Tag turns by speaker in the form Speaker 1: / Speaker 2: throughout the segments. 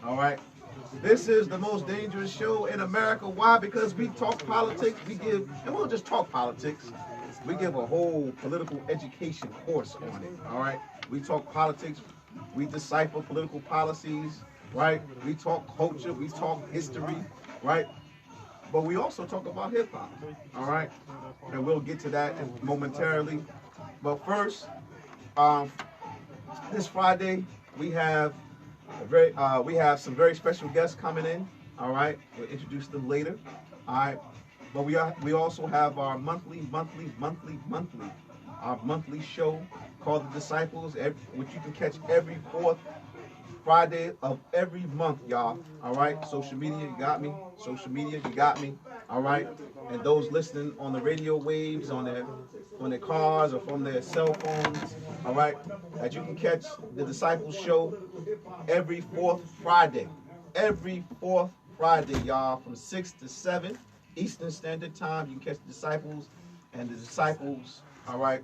Speaker 1: All right. This is the most dangerous show in America. Why? Because we talk politics. We give, and we'll just talk politics. We give a whole political education course on it. All right. We talk politics. We decipher political policies. Right. We talk culture. We talk history. Right. But we also talk about hip hop. All right. And we'll get to that momentarily. But first, um, this Friday we have we have some very special guests coming in. All right, we'll introduce them later. All right, but we also have our monthly show called The Disciples, which you can catch every fourth Friday of every month, y'all. All right, social media, you got me. Social media, you got me. All right, and those listening on the radio waves, on their cars or from their cell phones. All right, that you can catch the Disciples show every fourth Friday. Every fourth Friday, y'all, from 6 to 7 Eastern Standard Time. You can catch the Disciples, and the Disciples, all right,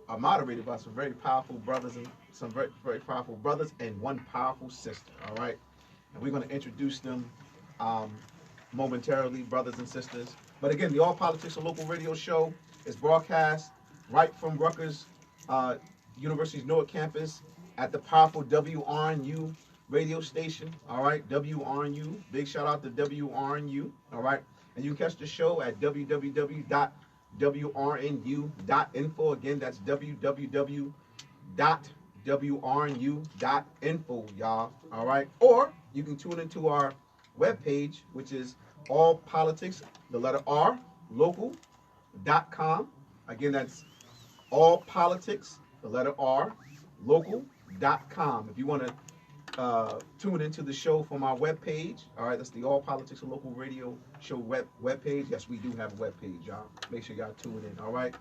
Speaker 1: are moderated by some very powerful brothers and some very, very powerful brothers and one powerful sister. All right, and we're going to introduce them momentarily, brothers and sisters. But again, the All Politics and Local Radio Show is broadcast right from Rutgers University's Newark campus at the powerful WRNU radio station. All right, WRNU. Big shout out to WRNU. All right, and you can catch the show at www.wrnu.info. Again, that's www.wrnu.info, y'all. All right, or you can tune into our webpage, which is All Politics, the letter R, local.com. Again, that's All Politics, the letter R, local.com. If you want to tune into the show from our webpage, all right, that's the All Politics and Local Radio Show webpage. Yes, we do have a webpage, y'all. Make sure y'all tune in, all right?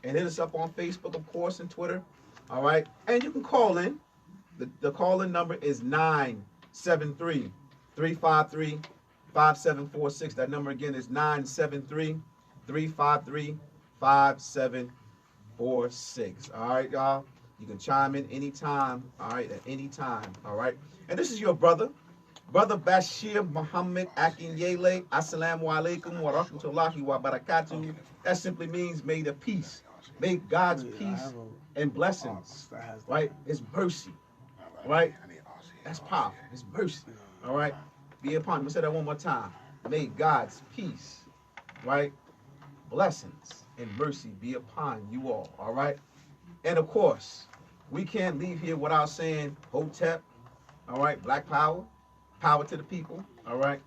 Speaker 1: And hit us up on Facebook, of course, and Twitter, all right? And you can call in. The call-in number is 973-353-5746. That number again is 973-353-5746. All right, y'all. You can chime in anytime, all right, at any time, all right? And this is your brother Bashir Muhammad Akinyele. Assalamu alaikum wa rahmatullahi wa barakatuh. That simply means may the peace, may God's peace and blessings, right? His mercy, right? That's powerful. His mercy, all right? Be upon him. I'll say that one more time. May God's peace, right? Blessings and mercy be upon you all right? And of course, we can't leave here without saying Hotep, all right? Black power, power to the people, all right?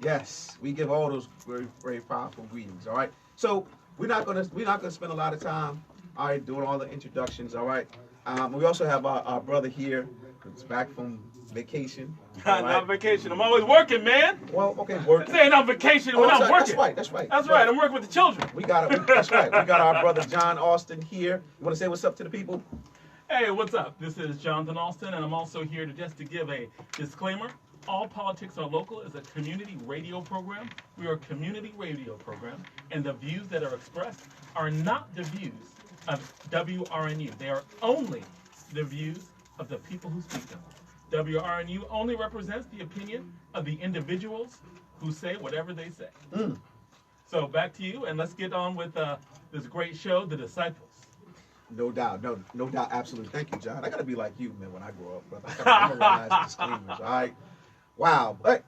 Speaker 1: Yes, we give all those very, very powerful greetings, all right? So we're not gonna spend a lot of time, all right, doing all the introductions, all right? We also have our brother here who's back from vacation.
Speaker 2: Not on vacation. I'm always working, man.
Speaker 1: Well, okay, working.
Speaker 2: Saying on vacation when I'm working.
Speaker 1: That's right.
Speaker 2: That's right. I'm working with the children.
Speaker 1: That's right. We got our brother John Austin here. You want to say what's up to the people?
Speaker 2: Hey, what's up? This is Jonathan Austin, and I'm also here to give a disclaimer. All Politics Are Local is a community radio program. We are a community radio program, and the views that are expressed are not the views of WRNU. They are only the views of the people who speak them. WRNU only represents the opinion of the individuals who say whatever they say. So back to you, and let's get on with this great show, The Disciples.
Speaker 1: No doubt, absolutely. Thank you, John. I gotta be like you, man, when I grow up, brother. I gotta memorize disclaimers, all right? Wow. But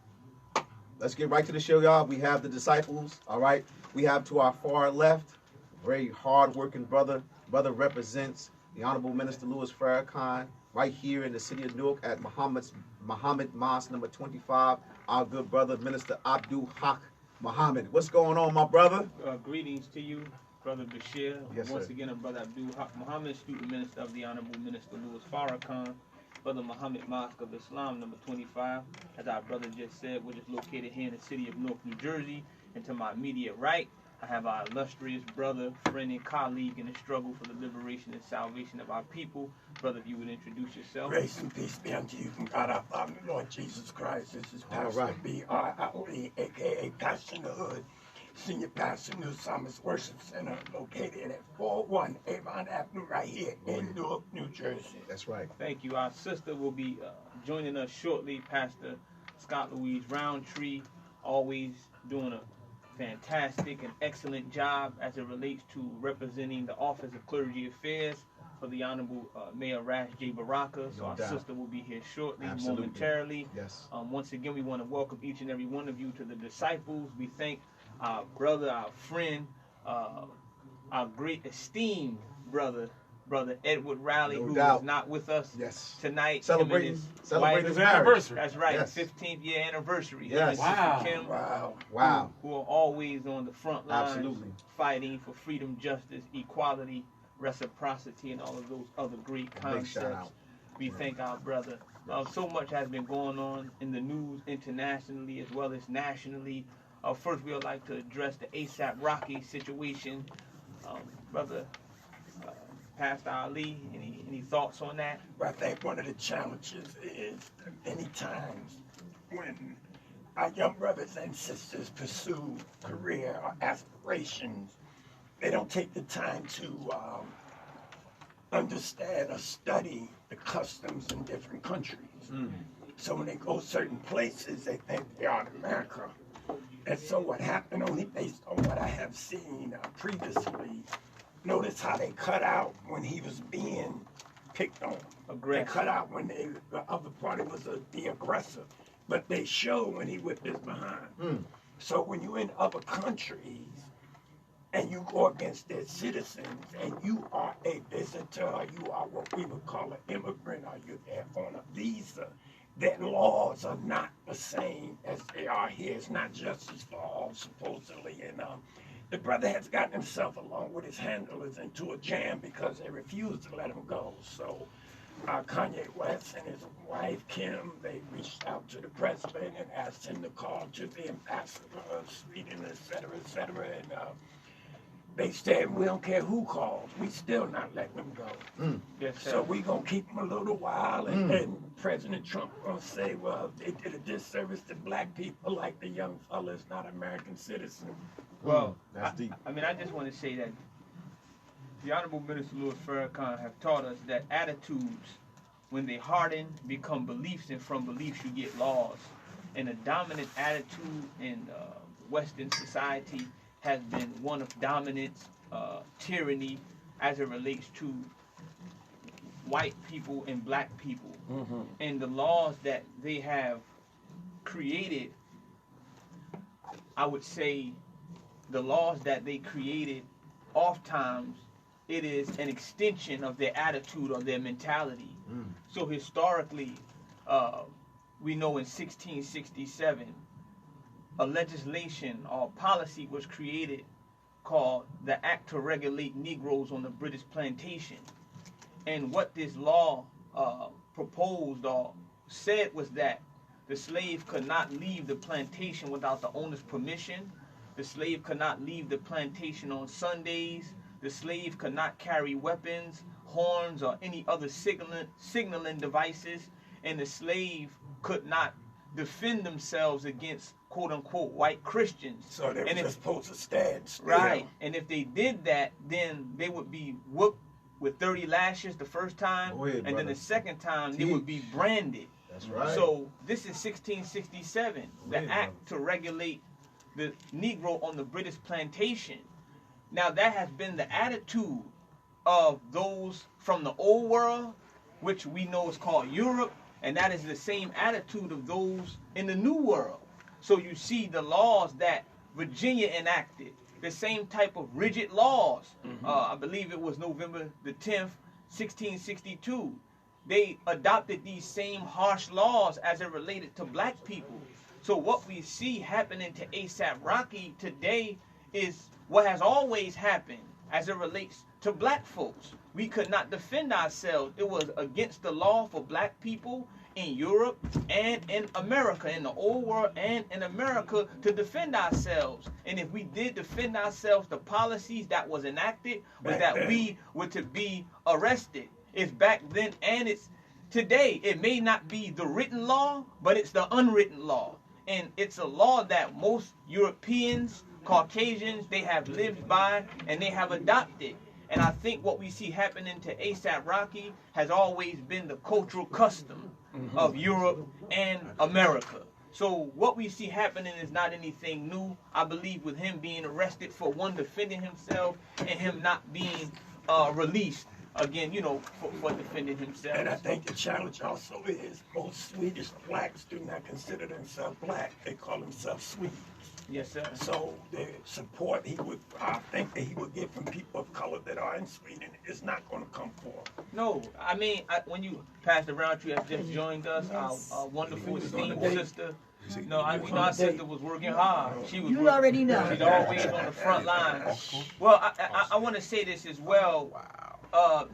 Speaker 1: let's get right to the show, y'all. We have The Disciples, all right? We have to our far left, very hard-working brother. Brother represents the Honorable Minister Louis Farrakhan, right here in the city of Newark at Muhammad Mosque number 25. Our good brother, Minister Abdul Haq Muhammad. What's going on, my brother?
Speaker 3: Greetings to you, Brother Bashir.
Speaker 1: Yes,
Speaker 3: once
Speaker 1: sir.
Speaker 3: again, Brother Abdul Haq Muhammad, student minister of the Honorable Minister Louis Farrakhan. Brother Muhammad Mosque of Islam number 25. As our brother just said, we're just located here in the city of Newark, New Jersey. And to my immediate right, I have our illustrious brother, friend, and colleague in the struggle for the liberation and salvation of our people. Brother, if you would introduce yourself.
Speaker 4: Grace and peace be unto you from God our Father, Lord Jesus Christ. This is Pastor B.R.L.E., a.k.a. Pastor in the Hood. Senior Pastor New Summers Worship Center, located at 401 Avon Avenue, right here in Newark, New Jersey.
Speaker 1: That's right.
Speaker 3: Thank you. Our sister will be joining us shortly, Pastor Scott Louise Roundtree, always doing a fantastic and excellent job as it relates to representing the Office of Clergy Affairs for the Honorable Mayor Rash J. Baraka. So
Speaker 1: No
Speaker 3: our
Speaker 1: doubt.
Speaker 3: sister will be here shortly,
Speaker 1: Absolutely.
Speaker 3: momentarily.
Speaker 1: Yes.
Speaker 3: Once again, we want to welcome each and every one of you to the disciples. We thank our brother, our friend, our great esteemed brother Edward Riley,
Speaker 1: No
Speaker 3: who
Speaker 1: doubt.
Speaker 3: is not with us
Speaker 1: Yes.
Speaker 3: tonight.
Speaker 1: Celebrating
Speaker 3: Him and
Speaker 1: his
Speaker 3: his
Speaker 1: marriage.
Speaker 2: anniversary.
Speaker 3: That's right,
Speaker 1: Yes.
Speaker 3: 15th year anniversary.
Speaker 1: Yes.
Speaker 3: Him and
Speaker 2: Wow.
Speaker 3: Sister Kim,
Speaker 4: Wow.
Speaker 1: Wow.
Speaker 3: who are always on the front lines,
Speaker 1: Absolutely.
Speaker 3: fighting for freedom, justice, equality, reciprocity, and all of those other great
Speaker 1: Big shout
Speaker 3: concepts.
Speaker 1: out.
Speaker 3: We thank our brother. So much has been going on in the news internationally as well as nationally. First, we would like to address the A$AP Rocky situation. Brother Pastor Ali, any thoughts on that?
Speaker 4: But I think one of the challenges is many times when our young brothers and sisters pursue career or aspirations, they don't take the time to understand or study the customs in different countries. So when they go certain places, they think they are in America. And so what happened, only based on what I have seen previously, notice how they cut out when he was being picked on.
Speaker 3: Aggressive.
Speaker 4: They cut out when the other party was the aggressor. But they show when he whipped his behind. So when you're in other countries and you go against their citizens and you are a visitor, or you are what we would call an immigrant, or you're there on a visa, their laws are not the same as they are here. It's not justice for all, supposedly. And the brother has gotten himself, along with his handlers, into a jam because they refused to let him go. So Kanye West and his wife, Kim, they reached out to the president and asked him to call to the ambassador of Sweden, et cetera, and they said, we don't care who calls, we still not letting them go.
Speaker 3: Yes, sir.
Speaker 4: So we gonna keep them a little while, and President Trump gonna say, well, they did a disservice to black people, like the young fella's not American citizen.
Speaker 3: Well,
Speaker 1: That's deep.
Speaker 3: I mean, I just want to say that the Honorable Minister Louis Farrakhan have taught us that attitudes, when they harden, become beliefs, and from beliefs you get laws. And a dominant attitude in Western society has been one of dominance, tyranny, as it relates to white people and black people. And the laws that they have created, I would say, the laws that they created, oftentimes, it is an extension of their attitude or their mentality. So historically, we know in 1667, a legislation or policy was created called the Act to Regulate Negroes on the British Plantation. And what this law proposed or said was that the slave could not leave the plantation without the owner's permission. The slave could not leave the plantation on Sundays. The slave could not carry weapons, horns, or any other signaling devices. And the slave could not defend themselves against quote-unquote white Christians.
Speaker 4: So they were
Speaker 3: And if-
Speaker 4: just supposed to stand still.
Speaker 3: Right. And if they did that, then they would be whooped with 30 lashes the first time.
Speaker 1: Go ahead,
Speaker 3: and then
Speaker 1: brother.
Speaker 3: the second time, they would be branded.
Speaker 1: That's right.
Speaker 3: So this is 1667, the
Speaker 1: Go ahead,
Speaker 3: act to regulate the Negro on the British plantation. Now that has been the attitude of those from the old world, which we know is called Europe, and that is the same attitude of those in the new world. So you see the laws that Virginia enacted, the same type of rigid laws. I believe it was November the 10th, 1662. They adopted these same harsh laws as it related to black people. So what we see happening to A$AP Rocky today is what has always happened as it relates to black folks. We could not defend ourselves. It was against the law for black people in Europe and in America, in the old world and in America, to defend ourselves. And if we did defend ourselves, the policies that was enacted was that we were to be arrested. It's back then and it's today. It may not be the written law, but it's the unwritten law. And it's a law that most Europeans Caucasians, they have lived by and they have adopted. And I think what we see happening to A$AP Rocky has always been the cultural custom of Europe and America. So what we see happening is not anything new. I believe with him being arrested for one, defending himself, and him not being released again, you know, for defending himself.
Speaker 4: And I think the challenge also is most Swedish blacks do not consider themselves black. They call themselves Swedes.
Speaker 3: Yes, sir.
Speaker 4: So the support I think that he would get from people of color that are in Sweden is not going to come forth.
Speaker 3: No, I mean, when you passed around, you have just joined us, our wonderful esteemed sister. No, our sister was working hard. She was.
Speaker 5: You already know.
Speaker 3: She's always on the front line. Well, I want to say this as well.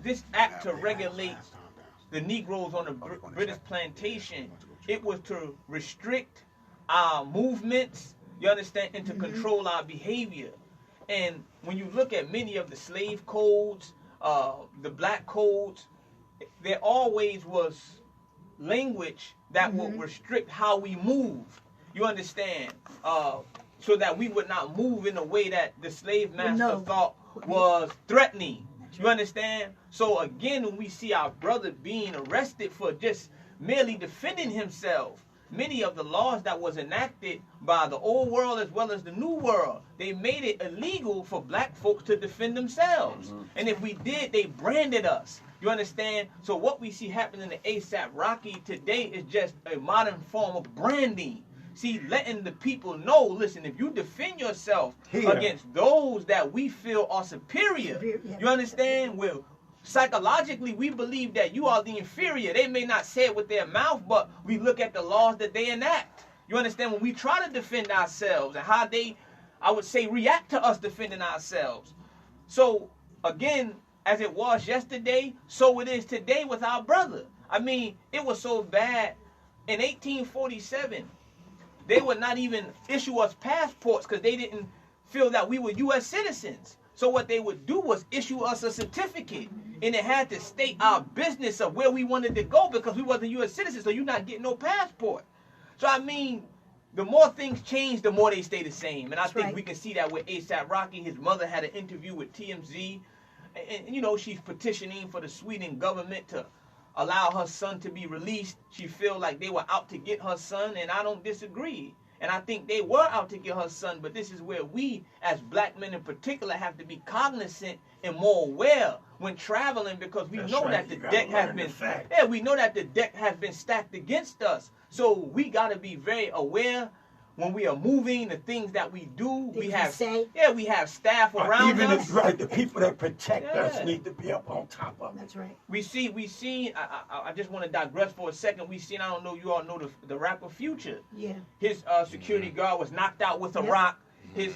Speaker 3: This act to regulate the Negroes on the British plantation, it was to restrict our movements, you understand, and to control our behavior. And when you look at many of the slave codes, the black codes, there always was language that would restrict how we move, you understand, so that we would not move in a way that the slave master thought was threatening. You understand? So again, when we see our brother being arrested for just merely defending himself, many of the laws that was enacted by the old world as well as the new world, they made it illegal for black folks to defend themselves. And if we did, they branded us. You understand? So what we see happening to A$AP Rocky today is just a modern form of branding. See, letting the people know, listen, if you defend yourself against those that we feel are superior, you understand? Well, psychologically, we believe that you are the inferior. They may not say it with their mouth, but we look at the laws that they enact. You understand? When we try to defend ourselves and how they, I would say, react to us defending ourselves. So, again, as it was yesterday, so it is today with our brother. I mean, it was so bad. In 1847, they would not even issue us passports because they didn't feel that we were U.S. citizens. So what they would do was issue us a certificate, and it had to state our business of where we wanted to go because we wasn't U.S. citizens, so you're not getting no passport. So, I mean, the more things change, the more they stay the same. And I think we can see that with A$AP Rocky. His mother had an interview with TMZ, and you know, she's petitioning for the Sweden government to allow her son to be released. She feel like they were out to get her son, and I don't disagree. And I think they were out to get her son, but this is where we, as black men in particular, have to be cognizant and more aware when traveling, because we know that the deck has been, we know that the deck has been stacked against us. So we got to be very aware when we are moving, the things that we do. We have staff around us.
Speaker 4: Even the people that protect us need to be up on top of it.
Speaker 5: That's right.
Speaker 3: We see. I just want to digress for a second. We seen. I don't know. You all know the rapper Future. Yeah. His security guard was knocked out with a rock. His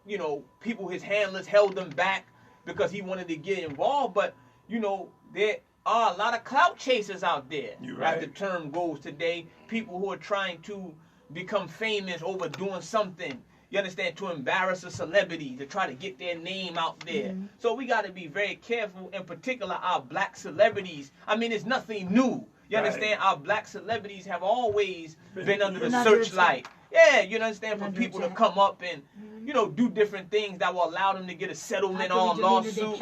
Speaker 3: you know, people, his handlers held him back because he wanted to get involved. But you know, there are a lot of clout chasers out there. As the term goes today, people who are trying to become famous over doing something, you understand, to embarrass a celebrity, to try to get their name out there. So we got to be very careful, in particular our black celebrities. I mean, it's nothing new. You understand? Our black celebrities have always been under the searchlight. Yeah, you understand, for people to come up and, you know, do different things that will allow them to get a settlement on lawsuit.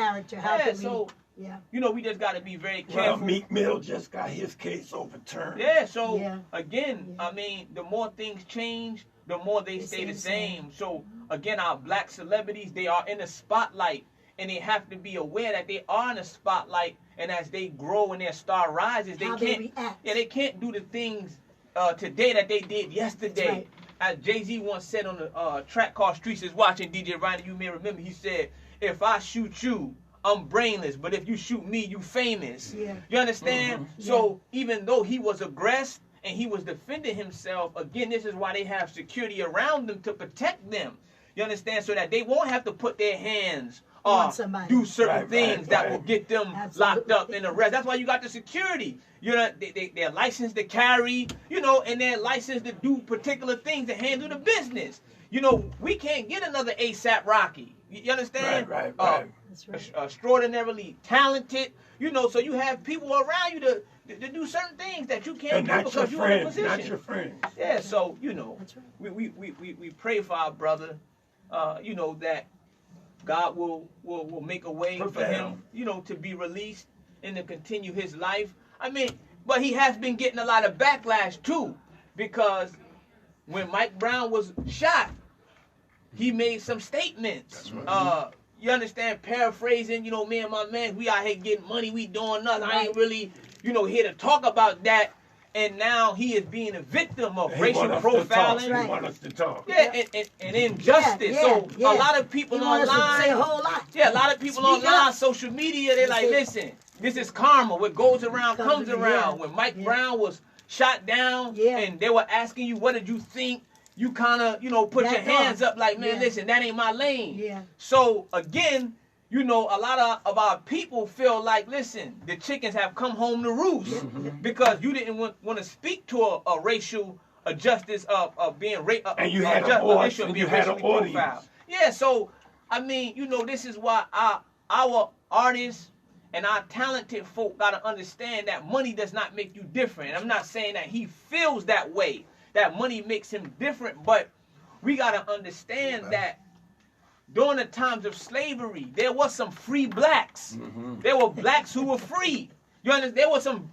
Speaker 3: You know, we just got to be very careful.
Speaker 4: Well, Meek Mill just got his case overturned.
Speaker 3: Yeah, so again, I mean, the more things change, the more they stay the same. So again, our black celebrities, they are in the spotlight, and they have to be aware that they are in the spotlight. And as they grow and their star rises, they can't do the things today that they did yesterday. As Jay-Z once said on the track called Streets is Watching, DJ Ryan, you may remember, he said, "If I shoot you, I'm brainless, but if you shoot me, you famous." You understand? So even though he was aggressed and he was defending himself, again, this is why they have security around them to protect them. You understand? So that they won't have to put their hands or do certain things that will get them locked up and arrested. That's why you got the security. You know, they're licensed to carry, you know, and they're licensed to do particular things to handle the business. You know, we can't get another A$AP Rocky. You understand? Extraordinarily talented, you know, so you have people around you to do certain things that you can't do because you're in a position.
Speaker 4: Not your friends.
Speaker 3: Yeah, so, you know, we pray for our brother. you know, that God will make a way for
Speaker 4: Prevail.
Speaker 3: him, you know, to be released and to continue his life. I mean, but he has been getting a lot of backlash too, because when Mike Brown was shot, he made some statements. You understand, paraphrasing, you know, me and my man, we out here getting money, we doing nothing. I ain't really, you know, here to talk about that. And now he is being a victim of racial profiling.
Speaker 4: He want us to talk.
Speaker 3: Yeah, and injustice. So a lot of people online,
Speaker 5: say a whole lot.
Speaker 3: yeah, a lot of people online, social media, they're like, listen, this is karma. What goes around comes around. When Mike Brown was shot down, and they were asking you, what did you think? You kind of, you know, put your hands up like, man, listen, that ain't my lane.
Speaker 5: Yeah.
Speaker 3: So again, you know, a lot of our people feel like, listen, the chickens have come home to roost because you didn't want to speak to a racial justice of being
Speaker 4: and you had a voice, and you had an audience.
Speaker 3: Profiled. Yeah, so I mean, you know, this is why our artists and our talented folk gotta understand that money does not make you different. And I'm not saying that he feels that way, that money makes him different, but we gotta understand that during the times of slavery, there was some free blacks. There were blacks who were free. You understand? There was some,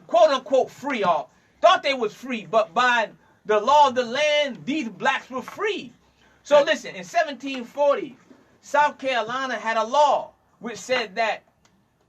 Speaker 3: quote unquote, free, or thought they was free, but by the law of the land, these blacks were free. So listen, in 1740, South Carolina had a law which said that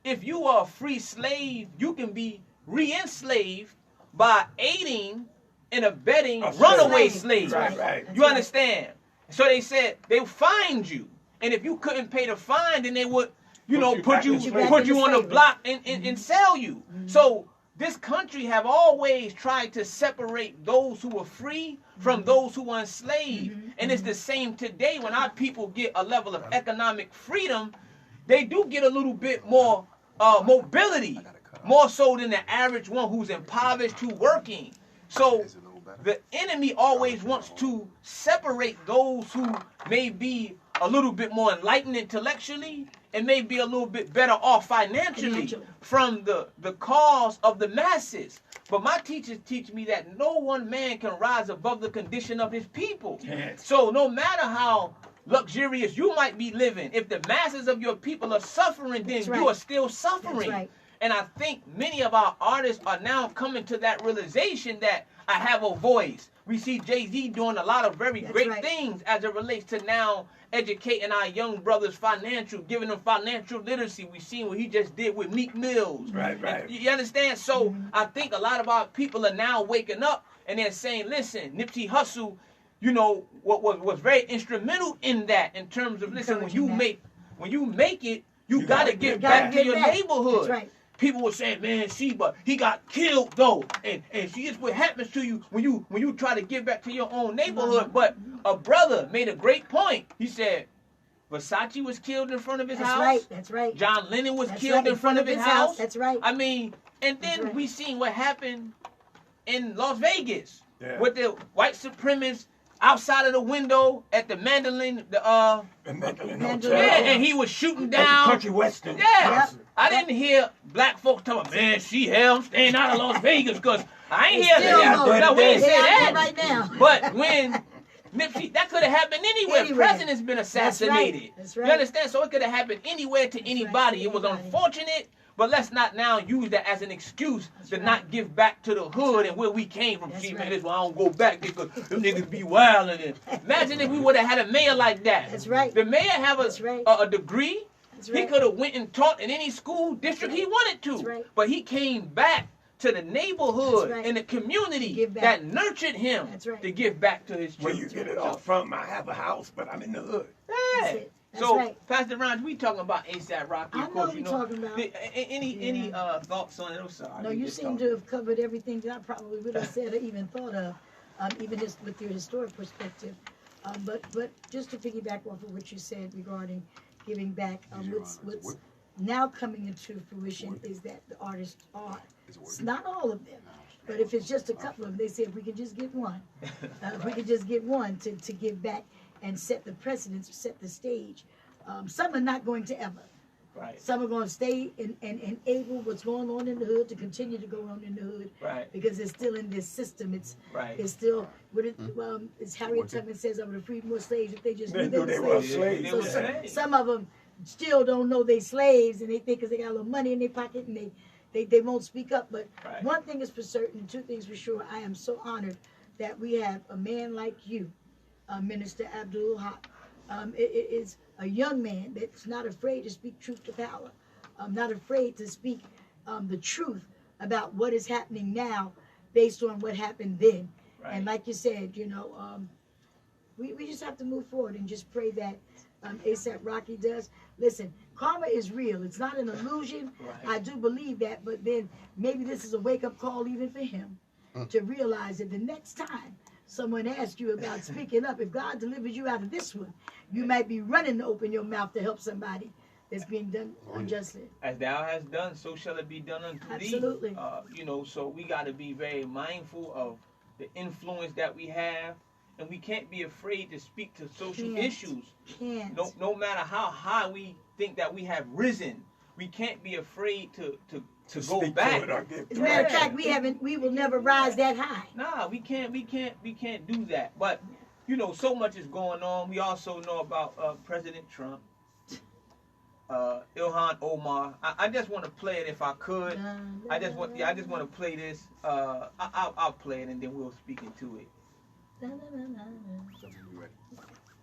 Speaker 3: if you are a free slave, you can be re-enslaved by aiding and abetting runaway slaves.
Speaker 4: Right.
Speaker 3: You understand? So they said they would find you, and if you couldn't pay the fine, then they would, you know, put you on the block and sell you. So this country have always tried to separate those who were free from those who were enslaved, and it's the same today. When our people get a level of economic freedom, they do get a little bit more mobility, more so than the average one who's impoverished, who working. So the enemy always wants to separate those who may be a little bit more enlightened intellectually and may be a little bit better off financially from the cause of the masses. But my teachers teach me that no one man can rise above the condition of his people.
Speaker 4: Yes.
Speaker 3: So no matter how luxurious you might be living, if the masses of your people are suffering, then you are still suffering. And I think many of our artists are now coming to that realization that I have a voice. We see Jay-Z doing a lot of very great things as it relates to now educating our young brothers financial, giving them financial literacy. We seen what he just did with Meek Mills.
Speaker 4: Right.
Speaker 3: You understand? So I think a lot of our people are now waking up and they're saying, listen, Nipsey Hussle, you know, what was very instrumental in that, in terms of, listen, when you make it, you gotta get back to your neighborhood.
Speaker 5: That's right.
Speaker 3: People were saying, man, but he got killed though, and see, it's what happens to you when you try to get back to your own neighborhood. But a brother made a great point. He said Versace was killed in front of his house.
Speaker 5: That's right.
Speaker 3: John Lennon was killed in front of his house.
Speaker 5: That's right.
Speaker 3: I mean, and then we seen what happened in Las Vegas with the white supremacists outside of the window at the Mandolin,
Speaker 4: the Mandolin Hotel.
Speaker 3: Yeah, and he was shooting down.
Speaker 4: At the Country Western.
Speaker 3: Yeah. I didn't hear black folks talking, man, I'm staying out of Las Vegas because I ain't hear that. No, we didn't say that.
Speaker 5: Right now.
Speaker 3: But when Nipsey, that could have happened anywhere. President's been assassinated.
Speaker 5: That's right.
Speaker 3: You understand? So it could have happened anywhere to anybody. It was unfortunate, but let's not now use that as an excuse to not give back to the hood and where we came from. See, man, this is why I don't go back because them niggas be wildin'. Imagine if we would have had a mayor like that.
Speaker 5: That's right.
Speaker 3: The mayor have a degree. He could have went and taught in any school district he wanted to. But he came back to the neighborhood and the community that nurtured him to give back to his children.
Speaker 4: Where you get it all from. I have a house, but I'm in the hood.
Speaker 3: Yeah. So, Pastor Ron, we talking about A$AP Rocky.
Speaker 5: I know we talking about.
Speaker 3: Any thoughts on it? I'm sorry.
Speaker 5: No, you seem to have covered everything that I probably would have said or even thought of, even just with your historic perspective. But just to piggyback off of what you said regarding giving back, what's now coming into fruition is that the artists are. It's not all of them, but if it's just a couple of them, they say if we can just get one, to give back and set the precedence, set the stage. Some are not going to ever.
Speaker 3: Right.
Speaker 5: Some are going to stay and enable what's going on in the hood to continue to go on in the hood.
Speaker 3: Right.
Speaker 5: Because it's still in this system. It's
Speaker 3: Right.
Speaker 5: it's still what it as Harriet Tubman says, I would have freed more slaves if they just
Speaker 4: They
Speaker 5: knew
Speaker 4: knew they were
Speaker 5: slaves.
Speaker 4: slaves.
Speaker 3: They
Speaker 5: So
Speaker 3: were slaves.
Speaker 5: some of them still don't know they slaves, and they think because they got a little money in their pocket and they won't speak up. But
Speaker 3: Right.
Speaker 5: one thing is for certain, two things for sure. I am so honored that we have a man like you, Minister Abdul Haq. It is a young man that's not afraid to speak truth to power. Not afraid to speak the truth about what is happening now based on what happened then.
Speaker 3: Right.
Speaker 5: And like you said, we just have to move forward and just pray that A$AP Rocky does. Listen, karma is real. It's not an illusion.
Speaker 3: Right.
Speaker 5: I do believe that, but then maybe this is a wake-up call even for him to realize that the next time someone asks you about speaking up, if God delivers you out of this one, you might be running to open your mouth to help somebody that's being done unjustly.
Speaker 3: As thou hast done, so shall it be done unto
Speaker 5: Absolutely.
Speaker 3: thee. So we got to be very mindful of the influence that we have, and we can't be afraid to speak to social issues.
Speaker 5: Can't.
Speaker 3: No matter how high we think that we have risen, we can't be afraid to go
Speaker 4: speak
Speaker 3: back.
Speaker 4: to it or give
Speaker 5: As a matter of
Speaker 3: Yeah.
Speaker 5: fact, we will never rise that high.
Speaker 3: Nah, we can't do that. But so much is going on. We also know about President Trump, Ilhan Omar. I just want to play it if I could. I just want to play this. I'll play it and then we'll speak into it.
Speaker 1: So we ready.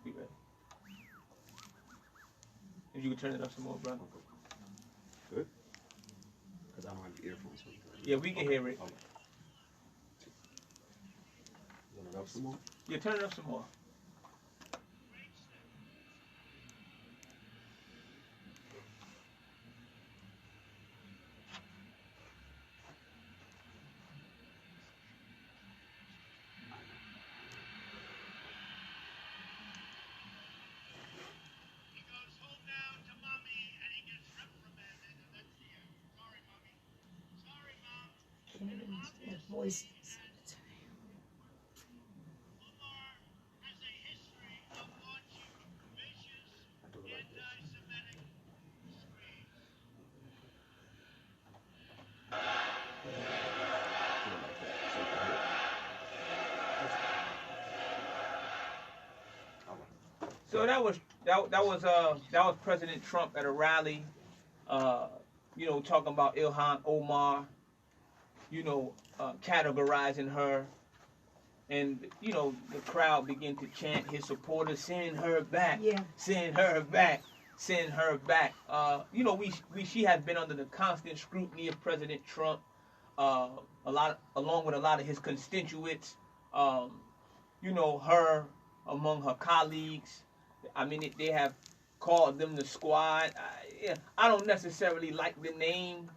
Speaker 3: Be ready. If you could turn it up some more, brother.
Speaker 1: Good. Because I don't have the earphones.
Speaker 3: Yeah, we can hear it.
Speaker 1: Okay. Turn it up some more.
Speaker 3: Yeah, turn it up some more.
Speaker 5: Voice.
Speaker 1: I do it like this. Do it like that. So you can hear it. All right.
Speaker 3: So that was President Trump at a rally, talking about Ilhan Omar, categorizing her, and the crowd began to chant his supporters, send her back, send her back, send her back. She has been under the constant scrutiny of President Trump, along with a lot of his constituents. Her among her colleagues. I mean, they have called them the squad. I don't necessarily like the name,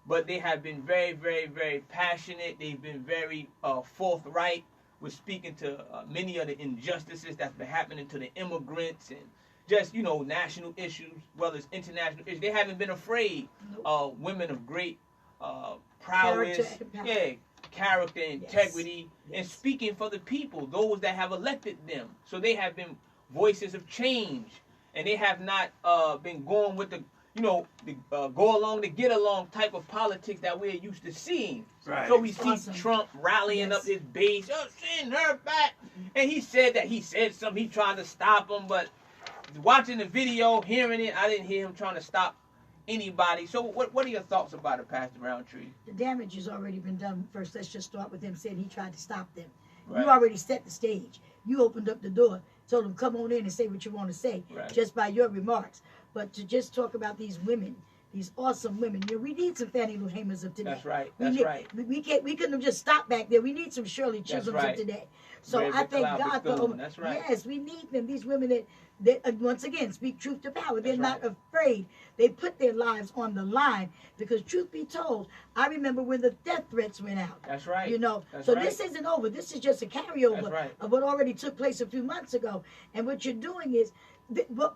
Speaker 3: but they have been very, very, very passionate. They've been very forthright with speaking to many of the injustices that's been happening to the immigrants and just, national issues, well as international issues. They haven't been afraid. Women of great prowess, character, integrity, and speaking for the people, those that have elected them. So they have been voices of change, and they have not been going with the go along to get along type of politics that we're used to seeing.
Speaker 4: Right.
Speaker 3: So we see Trump rallying up his base, send her back, and he said something. He tried to stop him, but watching the video, hearing it, I didn't hear him trying to stop anybody. So what are your thoughts about it, Pastor Roundtree?
Speaker 5: The damage has already been done. First, let's just start with him saying he tried to stop them.
Speaker 3: Right.
Speaker 5: You already set the stage. You opened up the door, told them come on in and say what you want to say, just by your remarks. But to just talk about these women, these awesome women, we need some Fannie Lou Hamers of today.
Speaker 3: That's right.
Speaker 5: We couldn't have just stopped back there. We need some Shirley Chisholms of today. So
Speaker 3: Mary
Speaker 5: I thank
Speaker 3: McLeod
Speaker 5: God
Speaker 3: Bethune.
Speaker 5: for
Speaker 3: That's right.
Speaker 5: Yes, we need them. These women that once again speak truth to power. They're not afraid. They put their lives on the line because truth be told, I remember when the death threats went out.
Speaker 3: That's right.
Speaker 5: This isn't over. This is just a carryover of what already took place a few months ago. And what you're doing is,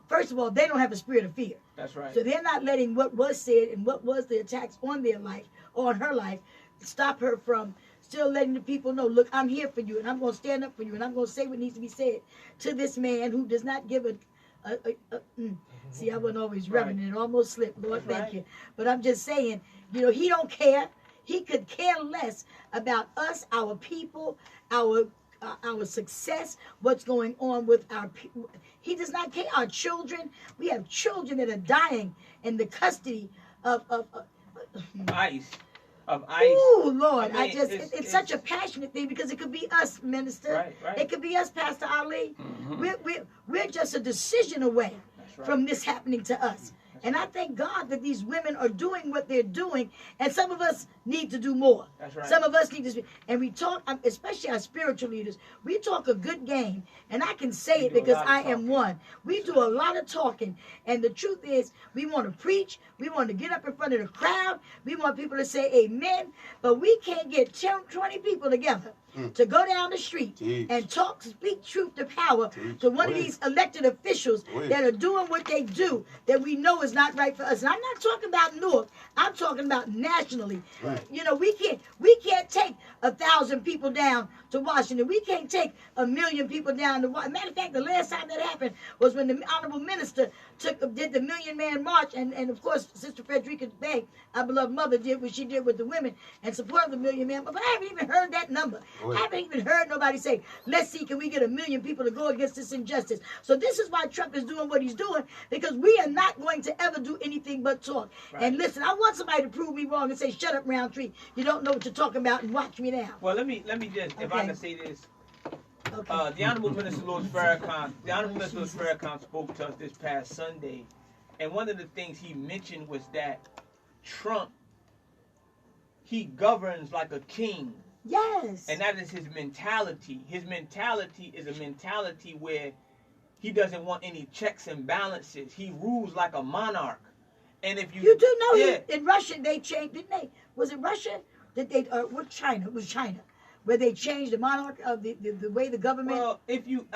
Speaker 5: first of all, they don't have a spirit of fear.
Speaker 3: That's right.
Speaker 5: So they're not letting what was said and what was the attacks on their life or on her life stop her from still letting the people know, look, I'm here for you and I'm going to stand up for you and I'm going to say what needs to be said to this man who does not give See, I wasn't always reverent, and it almost slipped. Lord,
Speaker 3: That's
Speaker 5: thank
Speaker 3: right.
Speaker 5: you. But I'm just saying, he don't care. He could care less about us, our people, our success, what's going on with our people. He does not care. Our children, we have children that are dying in the custody of
Speaker 3: ICE.
Speaker 5: Oh Lord,
Speaker 3: I mean,
Speaker 5: it's such a passionate thing because it could be us, Minister.
Speaker 3: Right.
Speaker 5: It could be us, Pastor Ali. We're just a decision away from this happening to us. And I thank God that these women are doing what they're doing, and some of us need to do more.
Speaker 3: That's right.
Speaker 5: Some of us need to, and we talk, especially our spiritual leaders, we talk a good game, and I can say it because I am one. We do a lot of talking, and the truth is, we want to preach, we want to get up in front of the crowd, we want people to say amen, but we can't get 10, 20 people together to go down the street and speak truth to power to one of these elected officials that are doing what they do that we know is not right for us. And I'm not talking about Newark. I'm talking about nationally.
Speaker 1: Right.
Speaker 5: We can't take 1,000 people down to Washington. We can't take 1,000,000 people down to Washington. Matter of fact, the last time that happened was when the Honorable Minister did the Million Man March, and of course, Sister Frederica Bay, our beloved mother, did what she did with the women and supported the Million Man. But I haven't even heard that number. I haven't even heard nobody say, let's see, can we get 1,000,000 people to go against this injustice? So this is why Trump is doing what he's doing, because we are not going to ever do anything but talk.
Speaker 3: Right.
Speaker 5: And listen, I want somebody to prove me wrong and say, shut up, Roundtree. You don't know what you're talking about, and watch me now.
Speaker 3: Well, let me just, if I
Speaker 5: Okay.
Speaker 3: can say this.
Speaker 5: Okay.
Speaker 3: The Honorable Minister Louis Farrakhan spoke to us this past Sunday, and one of the things he mentioned was that Trump, he governs like a king.
Speaker 5: Yes.
Speaker 3: And that is his mentality. His mentality is a mentality where he doesn't want any checks and balances. He rules like a monarch. And if
Speaker 5: You do know
Speaker 3: yeah,
Speaker 5: in Russia they changed, didn't they? Was it Russia? Did they? What China? It was China, where they changed the monarch of the way the government.
Speaker 3: well, if you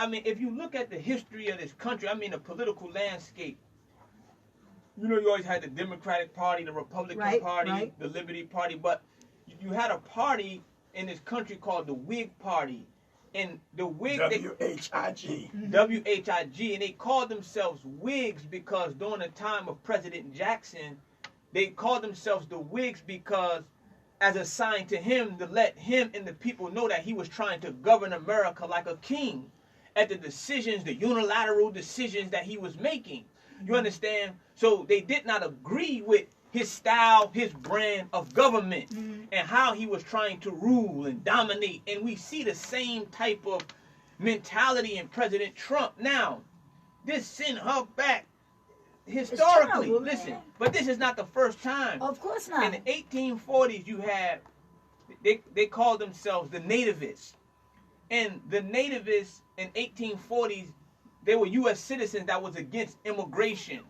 Speaker 3: look at the history of this country, the political landscape. You always had the Democratic Party, the Republican Party, the Liberty Party, but you had a party in this country called the Whig Party, and the Whig
Speaker 4: WHIG.
Speaker 3: WHIG, and they called themselves Whigs because during the time of President Jackson, they called themselves the Whigs because as a sign to him to let him and the people know that he was trying to govern America like a king at the decisions, the unilateral decisions that he was making. You understand? So they did not agree with his style, his brand of government, and how he was trying to rule and dominate. And we see the same type of mentality in President Trump. Now, this sent her back historically.
Speaker 5: terrible,
Speaker 3: Listen,
Speaker 5: man.
Speaker 3: but this is not the first time.
Speaker 5: Of course not.
Speaker 3: In the 1840s, you had, they called themselves the nativists. And the nativists in 1840s, they were U.S. citizens that was against immigration.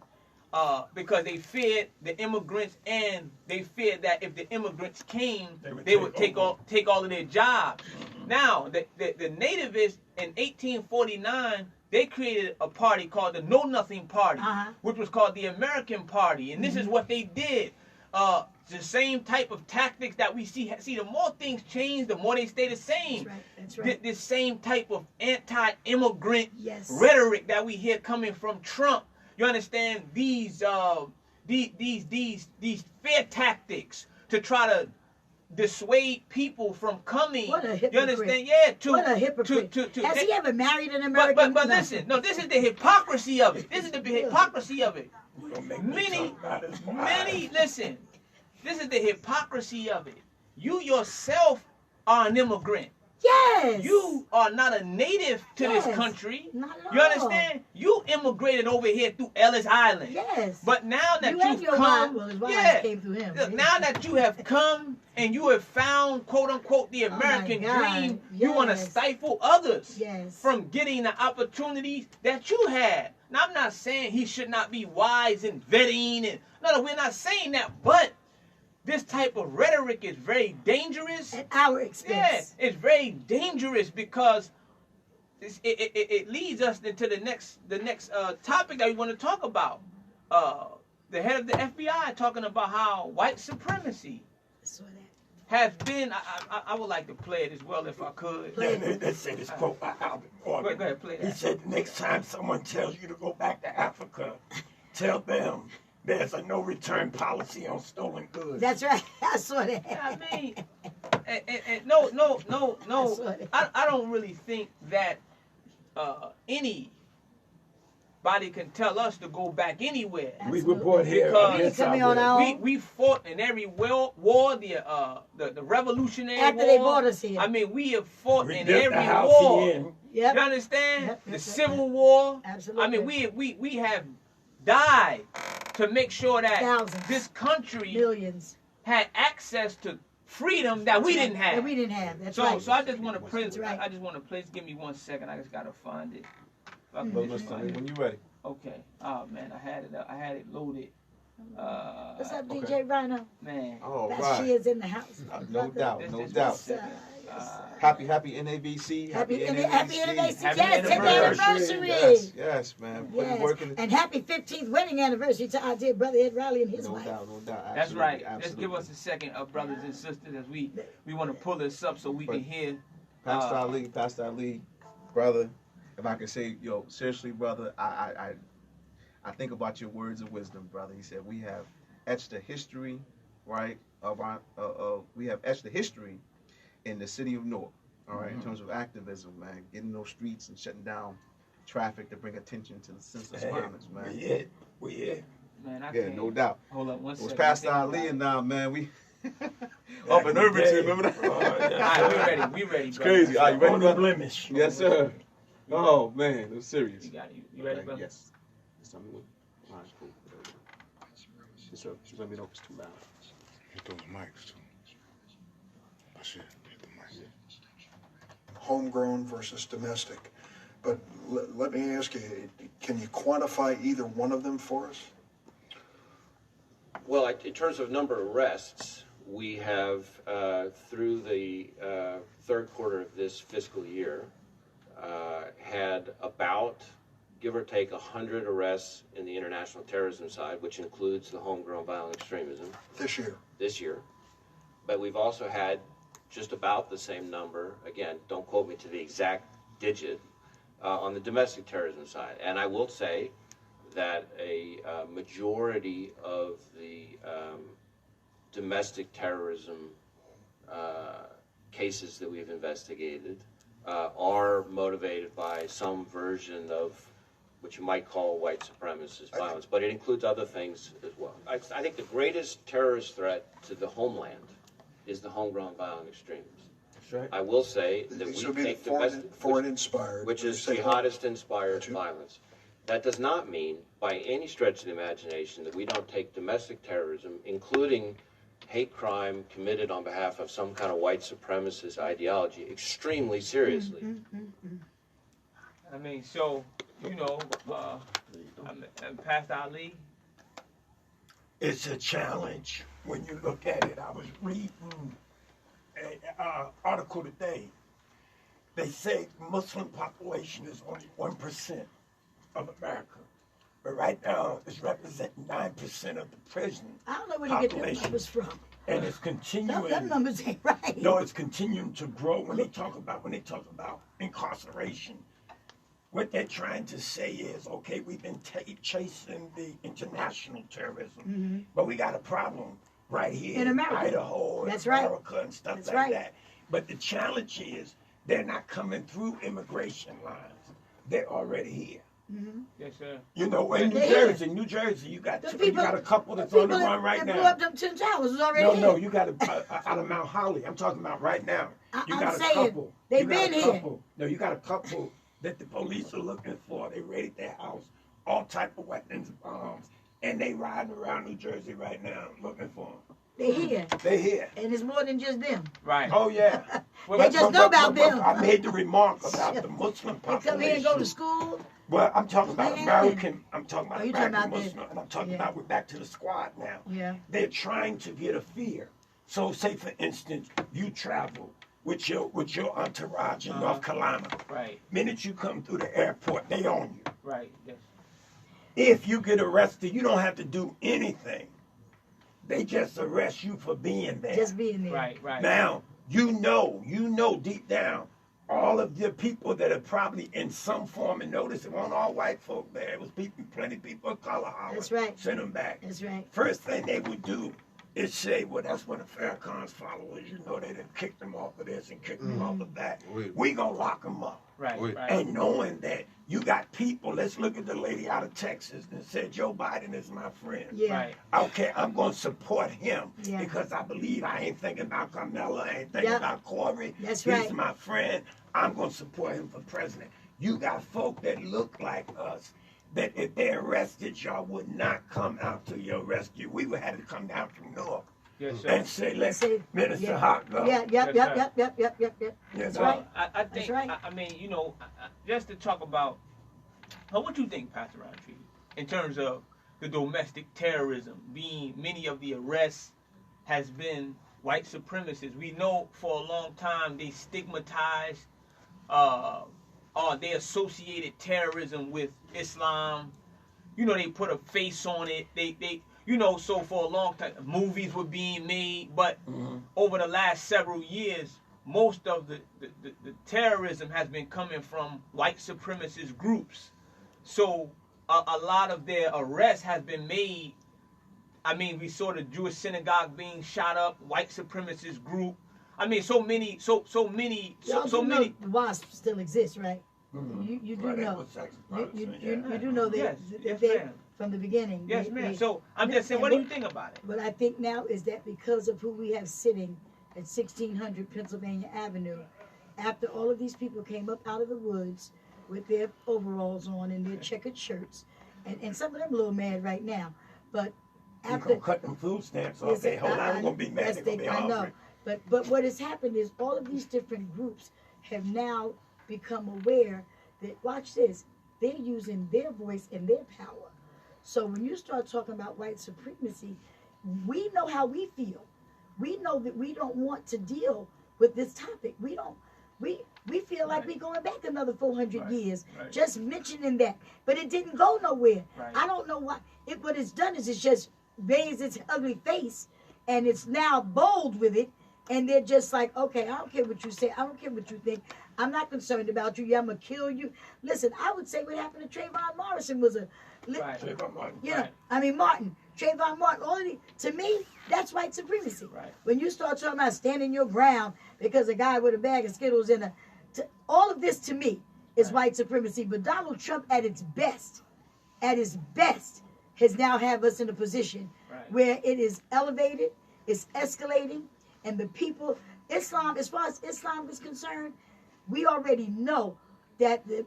Speaker 3: Because they feared the immigrants, and they feared that if the immigrants came, they would take all of their jobs. Now, the nativists in 1849, they created a party called the Know Nothing Party, which was called the American Party, and this is what they did. The same type of tactics that we see. The more things change, the more they stay the same.
Speaker 5: That's right.
Speaker 3: This same type of anti-immigrant
Speaker 5: Yes.
Speaker 3: rhetoric that we hear coming from Trump. You understand these fear tactics to try to dissuade people from coming.
Speaker 5: What a hypocrite.
Speaker 3: You understand? Yeah.
Speaker 5: What a hypocrite. Has he ever married an American?
Speaker 3: But listen, no, this is the hypocrisy of it. This is the hypocrisy of it. Listen, this is the hypocrisy of it. You yourself are an immigrant.
Speaker 5: Yes.
Speaker 3: You are not a native to this country.
Speaker 5: Not at
Speaker 3: You
Speaker 5: all.
Speaker 3: understand? You immigrated over here through Ellis Island.
Speaker 5: Yes.
Speaker 3: But now that
Speaker 5: You and
Speaker 3: you've
Speaker 5: your
Speaker 3: come,
Speaker 5: wife, well, his wife came through him.
Speaker 3: now that you have come and you have found, quote unquote, the American
Speaker 5: God.
Speaker 3: dream, you want to
Speaker 5: Yes.
Speaker 3: stifle others
Speaker 5: Yes.
Speaker 3: from getting the opportunities that you had. Now, I'm not saying he should not be wise and vetting, and no, we're not saying that, but this type of rhetoric is very dangerous.
Speaker 5: At our expense.
Speaker 3: Yeah, it's very dangerous because it leads us into the next topic that we want to talk about. The head of the FBI talking about how white supremacy
Speaker 5: I saw that.
Speaker 3: has been. I would like to play it as well if I could.
Speaker 4: Yeah, they said this quote by Albert Morgan.
Speaker 3: Go ahead, play that.
Speaker 4: He said, the next time someone tells you to go back to Africa, tell them there's a no return policy on stolen goods.
Speaker 5: That's right. I saw that.
Speaker 3: I mean, no. I don't really think that anybody can tell us to go back anywhere.
Speaker 4: We were brought here
Speaker 3: Because
Speaker 4: against
Speaker 5: coming
Speaker 4: our
Speaker 5: on
Speaker 4: will.
Speaker 5: our
Speaker 3: We fought in every war, the Revolutionary
Speaker 5: After
Speaker 3: War.
Speaker 5: they brought us here.
Speaker 3: I mean, we have fought
Speaker 4: We
Speaker 3: in
Speaker 4: built the
Speaker 3: every
Speaker 4: house
Speaker 3: war.
Speaker 4: in.
Speaker 5: Yep.
Speaker 3: You understand?
Speaker 5: Yep,
Speaker 3: The
Speaker 5: yep,
Speaker 3: Civil
Speaker 5: yep.
Speaker 3: War.
Speaker 5: Absolutely.
Speaker 3: I mean, we have died to make sure that
Speaker 5: Thousands.
Speaker 3: this country
Speaker 5: Millions.
Speaker 3: had access to freedom that we didn't have.
Speaker 5: That we didn't have. That's
Speaker 3: So,
Speaker 5: right.
Speaker 3: so I just want to play.
Speaker 5: That's right.
Speaker 3: I just want to play. Give me 1 second. I just gotta find it. If I can
Speaker 1: Brother
Speaker 3: just
Speaker 1: Mr.
Speaker 3: find
Speaker 1: Lee,
Speaker 3: it.
Speaker 1: when you ready.
Speaker 3: Okay. Oh man, I had it loaded.
Speaker 5: What's up,
Speaker 1: okay.
Speaker 5: DJ Rhino?
Speaker 3: Man.
Speaker 1: All
Speaker 5: That
Speaker 1: right.
Speaker 5: she is in the house.
Speaker 1: No doubt,
Speaker 3: Just-
Speaker 1: no
Speaker 3: just
Speaker 1: doubt.
Speaker 3: 1 second.
Speaker 1: Happy NABC.
Speaker 5: Happy
Speaker 1: NABC.
Speaker 5: anniversary.
Speaker 3: Happy
Speaker 5: Yes, 10th
Speaker 3: anniversary.
Speaker 5: anniversary.
Speaker 1: Yes, man. Put
Speaker 5: Yes.
Speaker 1: work in.
Speaker 5: And happy 15th wedding anniversary to our dear brother Ed Riley and his
Speaker 1: No
Speaker 5: wife.
Speaker 1: doubt, no doubt.
Speaker 3: That's
Speaker 1: Absolutely,
Speaker 3: right.
Speaker 1: absolutely.
Speaker 3: Just give us a second, brothers and sisters, as we want to pull this up so we
Speaker 1: But-
Speaker 3: can hear.
Speaker 1: Pastor Ali, brother. If I can say, yo, seriously, brother, I think about your words of wisdom, brother. He said we have etched the history, right? We have etched the history in the city of Newark, all right, in terms of activism, man, getting those streets and shutting down traffic to bring attention to the senseless violence, man.
Speaker 4: We here.
Speaker 3: Man, I
Speaker 1: Yeah,
Speaker 3: can't.
Speaker 1: no doubt.
Speaker 3: Hold up 1
Speaker 1: It was
Speaker 3: second.
Speaker 1: Pastor Ali and now, man, we up in Irvington, remember that?
Speaker 3: All right, we ready.
Speaker 1: It's
Speaker 3: brother.
Speaker 1: crazy. Are you ready,
Speaker 4: Only
Speaker 1: brother?
Speaker 4: blemish.
Speaker 1: Yes, sir. Oh man, it was serious.
Speaker 3: You got it. You ready, brother?
Speaker 1: Yes. Just tell me when. All right, cool. Just let me know if it's too loud.
Speaker 6: Hit those mics too. That's it. Hit the mics. Homegrown versus domestic. But let me ask you, can you quantify either one of them for us?
Speaker 7: Well, in terms of number of arrests, we have, through the third quarter of this fiscal year, had about, give or take, 100 arrests in the international terrorism side, which includes the homegrown violent extremism
Speaker 6: This year.
Speaker 7: But we've also had just about the same number, again, don't quote me to the exact digit, on the domestic terrorism side. And I will say that a majority of the domestic terrorism cases that we've investigated are motivated by some version of what you might call white supremacist violence, but it includes other things as well. I think the greatest terrorist threat to the homeland is the homegrown violent extremism.
Speaker 1: That's right.
Speaker 7: I will say that
Speaker 6: These
Speaker 7: we
Speaker 6: would be the
Speaker 7: take domestic,
Speaker 6: foreign inspired.
Speaker 7: which is
Speaker 6: When you say home-
Speaker 7: jihadist-inspired
Speaker 6: Gotcha.
Speaker 7: violence. That does not mean, by any stretch of the imagination, that we don't take domestic terrorism, including hate crime committed on behalf of some kind of white supremacist ideology, extremely seriously.
Speaker 3: I mean, so, you know, Pastor Ali,
Speaker 4: It's a challenge when you look at it. I was reading an article today. They say the Muslim population is only 1% of America. But right now, it's representing 9% of the prison
Speaker 5: I don't know where you get them
Speaker 4: population.
Speaker 5: numbers from.
Speaker 4: And it's continuing.
Speaker 5: Them numbers ain't right.
Speaker 4: No, it's continuing to grow when they talk about incarceration. What they're trying to say is, okay, we've been chasing the international terrorism, but we got a problem right here
Speaker 5: In America.
Speaker 4: Idaho,
Speaker 5: That's
Speaker 4: and
Speaker 5: right.
Speaker 4: America, and stuff
Speaker 5: That's
Speaker 4: like
Speaker 5: right.
Speaker 4: that. But the challenge is they're not coming through immigration lines. They're already here.
Speaker 3: yes, sir.
Speaker 4: You know, in
Speaker 5: They're
Speaker 4: New Jersey, you got
Speaker 5: The
Speaker 4: you got a couple that's on the run right
Speaker 5: that
Speaker 4: now.
Speaker 5: blew up them 10 towers was already
Speaker 4: No,
Speaker 5: here.
Speaker 4: you got out of Mount Holly. I'm talking about right now. You
Speaker 5: I'm
Speaker 4: got a
Speaker 5: saying,
Speaker 4: couple.
Speaker 5: they've
Speaker 4: You got
Speaker 5: been
Speaker 4: a
Speaker 5: here.
Speaker 4: couple. No, you got a couple that the police are looking for. They raided their house, all type of weapons, bombs, and they riding around New Jersey right now looking for them.
Speaker 5: They're here.
Speaker 4: They're here.
Speaker 5: And it's more than just them.
Speaker 3: Right.
Speaker 4: Oh yeah.
Speaker 5: They just know about them.
Speaker 4: I made the remark about the Muslim
Speaker 5: They
Speaker 4: population.
Speaker 5: come here and go to school.
Speaker 4: Well, I'm talking about
Speaker 5: Man.
Speaker 4: American. I'm talking about
Speaker 5: Oh, you talking
Speaker 4: American
Speaker 5: about the-
Speaker 4: Muslim, and I'm talking
Speaker 5: yeah.
Speaker 4: about we're back to the squad now.
Speaker 5: Yeah.
Speaker 4: They're trying to get a fear. So, say for instance, you travel with your entourage in North Carolina.
Speaker 3: Right.
Speaker 4: Minute you come through the airport, they own you.
Speaker 3: Right. Yes.
Speaker 4: If you get arrested, you don't have to do anything. They just arrest you for being there.
Speaker 5: Just being there.
Speaker 3: Right.
Speaker 4: Now, you know deep down, all of the people that are probably in some form, and notice it wasn't all white folk there. It was plenty of people of color.
Speaker 5: That's right.
Speaker 4: Send them back.
Speaker 5: That's right.
Speaker 4: First thing they would do is say, well, that's one of Farrakhan's followers. You know, they done kicked them off of this and kicked them off of that. We gonna lock them up.
Speaker 3: Right.
Speaker 4: And knowing that you got people, let's look at the lady out of Texas that said Joe Biden is my friend.
Speaker 5: Yeah.
Speaker 3: Right.
Speaker 4: Okay, I'm going to support him because I believe I ain't thinking about Carmella, I ain't thinking about Corey.
Speaker 5: That's
Speaker 4: He's
Speaker 5: right.
Speaker 4: my friend. I'm going to support him for president. You got folk that look like us that if they arrested y'all would not come out to your rescue. We would have to come down from North.
Speaker 3: Yes, sir.
Speaker 4: And say, let's Minister Hawk go.
Speaker 5: Yep.
Speaker 4: That's
Speaker 3: Well, I think,
Speaker 5: That's right.
Speaker 3: I mean, you know, just to talk about, what you think, Pastor Roundtree, in terms of the domestic terrorism being many of the arrests has been white supremacists. We know for a long time they stigmatized, or they associated terrorism with Islam. You know, they put a face on it. They you know, so for a long time, movies were being made, but over the last several years, most of the terrorism has been coming from white supremacist groups. So a lot of their arrests has been made. I mean, we saw the Jewish synagogue being shot up, white supremacist group. I mean, so many.
Speaker 5: The WASP still exists, right? You do know. You do know that,
Speaker 3: Yes,
Speaker 5: they,
Speaker 3: ma'am.
Speaker 5: from the beginning.
Speaker 3: Yes, ma'am. So I'm just saying, what do you think about it?
Speaker 5: What I think now is that because of who we have sitting at 1600 Pennsylvania Avenue, after all of these people came up out of the woods with their overalls on and their checkered shirts, and some of them a little mad right now, but
Speaker 4: You're
Speaker 5: after
Speaker 4: going to cut them food stamps off. They hold on, going to be mad.
Speaker 5: yes,
Speaker 4: They're going to be
Speaker 5: I know.
Speaker 4: hungry.
Speaker 5: But what has happened is all of these different groups have now become aware that, watch this, they're using their voice and their power. So when you start talking about white supremacy, we know how we feel. We know that we don't want to deal with this topic. We feel like we're going back another 400 years just mentioning that. But it didn't go nowhere.
Speaker 3: Right.
Speaker 5: I don't know why. What it's done is it's just raised its ugly face, and it's now bold with it. And they're just like, okay, I don't care what you say. I don't care what you think. I'm not concerned about you. Yeah, I'm going to kill you. Listen, I would say what happened to Trayvon Morrison was
Speaker 4: Trayvon Martin.
Speaker 5: you know, I mean, Trayvon Martin, to me, that's white supremacy.
Speaker 3: Right.
Speaker 5: When you start talking about standing your ground because a guy with a bag of Skittles all of this to me is white supremacy. But Donald Trump at his best, has now have us in a position where it is elevated, it's escalating, and the people, Islam, as far as Islam is concerned, we already know that the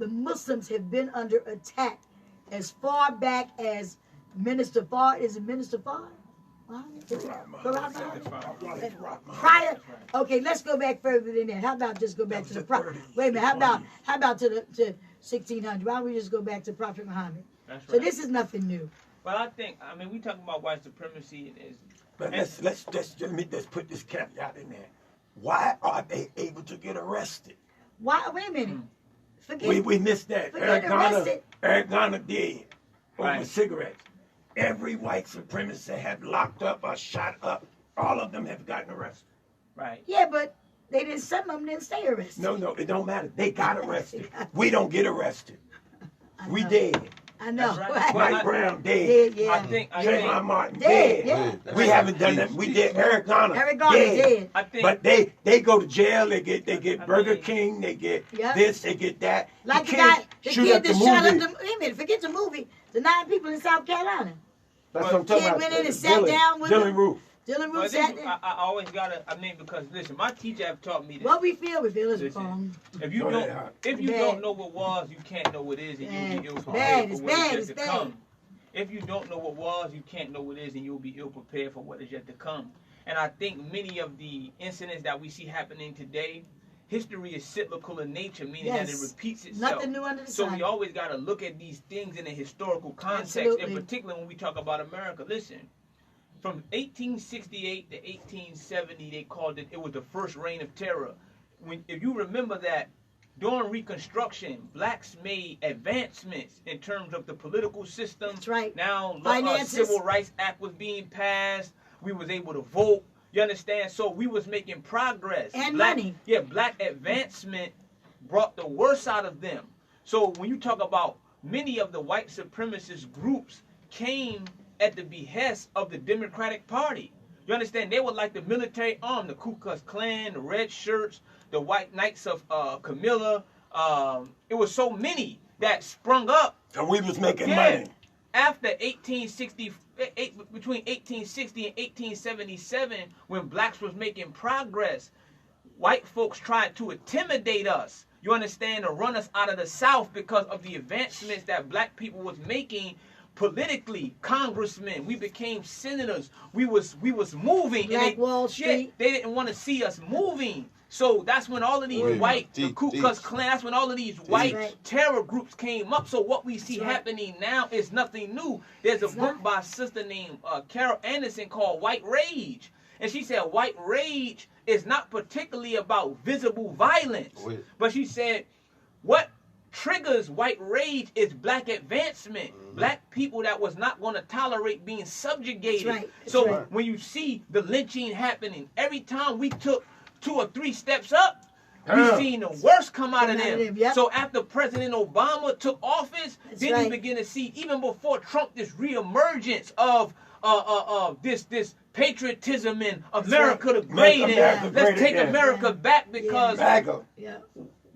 Speaker 5: Muslims have been under attack as far back as Minister Farr. Is it Minister Farr? Prior. Okay, let's go back further than that. How about just go back to the Prophet? Wait a minute. How about to 1600? Why don't we just go back to Prophet Muhammad?
Speaker 3: That's
Speaker 5: So this is nothing new.
Speaker 3: Well, I mean, we talk about white supremacy.
Speaker 4: But let's put this caveat in there. Why are they able to get arrested?
Speaker 5: Why? Wait a minute.
Speaker 4: We missed that. Eric Garner did over cigarettes. Every white supremacist have locked up or shot up. All of them have gotten arrested.
Speaker 3: Right.
Speaker 5: Yeah, but some of them didn't stay arrested.
Speaker 4: No, it don't matter. They got arrested. We don't get arrested. We dead.
Speaker 5: I know.
Speaker 3: Right.
Speaker 4: Mike Brown dead.
Speaker 5: Yeah.
Speaker 3: I think
Speaker 4: Trayvon Martin
Speaker 5: Dead,
Speaker 4: dead.
Speaker 5: yeah.
Speaker 4: We haven't done that. We did Eric Garner.
Speaker 5: Dead.
Speaker 3: I think,
Speaker 4: But they go to jail. They get Burger King. They get this. They get that.
Speaker 5: Like the
Speaker 4: shoot
Speaker 5: kid
Speaker 4: up the
Speaker 5: that shot
Speaker 4: movie.
Speaker 5: up wait a minute, forget the movie. The 9 people in South Carolina.
Speaker 4: That's what I'm talking
Speaker 5: Kid
Speaker 4: about.
Speaker 5: went in and sat down with
Speaker 4: Dylan
Speaker 5: him.
Speaker 4: Roof.
Speaker 5: Dylan
Speaker 3: well,
Speaker 5: Roof sat there.
Speaker 3: I always gotta. I mean, because listen, my teacher have taught me that.
Speaker 5: What we feel is
Speaker 3: Listen,
Speaker 5: wrong.
Speaker 3: If you don't know what was, you can't know what is, and you'll be ill prepared for what is yet to come. If you don't know what was, you can't know what is, and you'll be ill prepared for what is yet to come. And I think many of the incidents that we see happening today, history is cyclical in nature, meaning that it repeats itself.
Speaker 5: Nothing new under the
Speaker 3: So
Speaker 5: sun.
Speaker 3: we always got to look at these things in a historical context,
Speaker 5: Absolutely.
Speaker 3: in particular when we talk about America. Listen, from 1868 to 1870, they called it was the first reign of terror. If you remember that, during Reconstruction, blacks made advancements in terms of the political system.
Speaker 5: That's right.
Speaker 3: Now,
Speaker 5: Finances.
Speaker 3: Civil Rights Act was being passed. We was able to vote. You understand? So we was making progress.
Speaker 5: And money.
Speaker 3: Yeah, black advancement brought the worst out of them. So when you talk about many of the white supremacist groups came at the behest of the Democratic Party. You understand? They were like the military arm, the Ku Klux Klan, the Red Shirts, the White Knights of Camilla. It was so many that sprung up.
Speaker 4: So we was making money.
Speaker 3: After 1860, between 1860 and 1877, when blacks was making progress, white folks tried to intimidate us. You understand? To run us out of the South because of the advancements that black people was making politically. Congressmen, we became senators. We was moving.
Speaker 5: Black Wall Street.
Speaker 3: They didn't want to see us moving. So that's when all of these the Ku Klux Klan, that's when all of these white terror groups came up. So what we see happening now is nothing new. There's a book by a sister named Carol Anderson called White Rage. And she said white rage is not particularly about visible violence. But she said what triggers white rage is black advancement. Black people that was not going to tolerate being subjugated. So when you see the lynching happening, every time we took 2 or 3 steps up, we seen the worst come out of them. So after President Obama took office, then you begin to see, even before Trump, this reemergence of this patriotism in America the Great, and let's take America back, because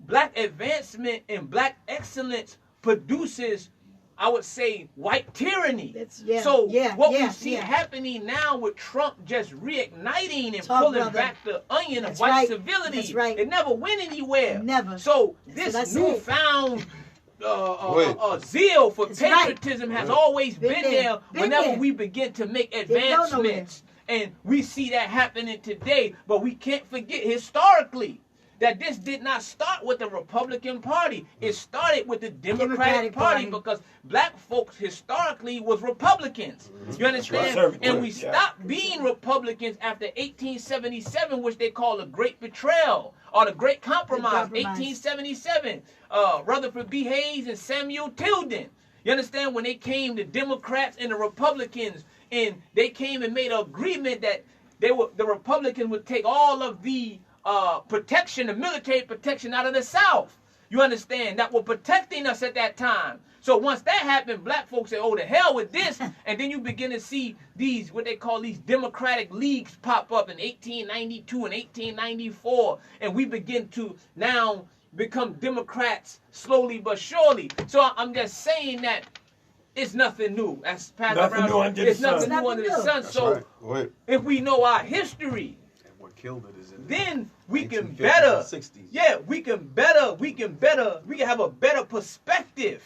Speaker 3: black advancement and black excellence produces, I would say, white tyranny. So what we see happening now with Trump just reigniting and pulling back the onion of white civility, it never went anywhere. So this newfound zeal for patriotism has always been there whenever we begin to make advancements. And we see that happening today, but we can't forget historically that this did not start with the Republican Party. It started with the Democratic Party, because black folks historically was Republicans. You understand? And we stopped being Republicans after 1877, which they call the Great Betrayal or the Great Compromise. 1877. Rutherford B. Hayes and Samuel Tilden. You understand? When they came, the Democrats and the Republicans, and they came and made an agreement that the Republicans would take all of the protection, the military protection out of the South. You understand? That were protecting us at that time. So once that happened, black folks said, oh, the hell with this. And then you begin to see these, what they call these Democratic leagues pop up in 1892 and 1894. And we begin to now become Democrats slowly but surely. So I'm just saying that it's nothing new. As Pastor Brown, it's nothing new under the sun. So if we know our history,
Speaker 8: killed it is in
Speaker 3: then we can better, we can have a better perspective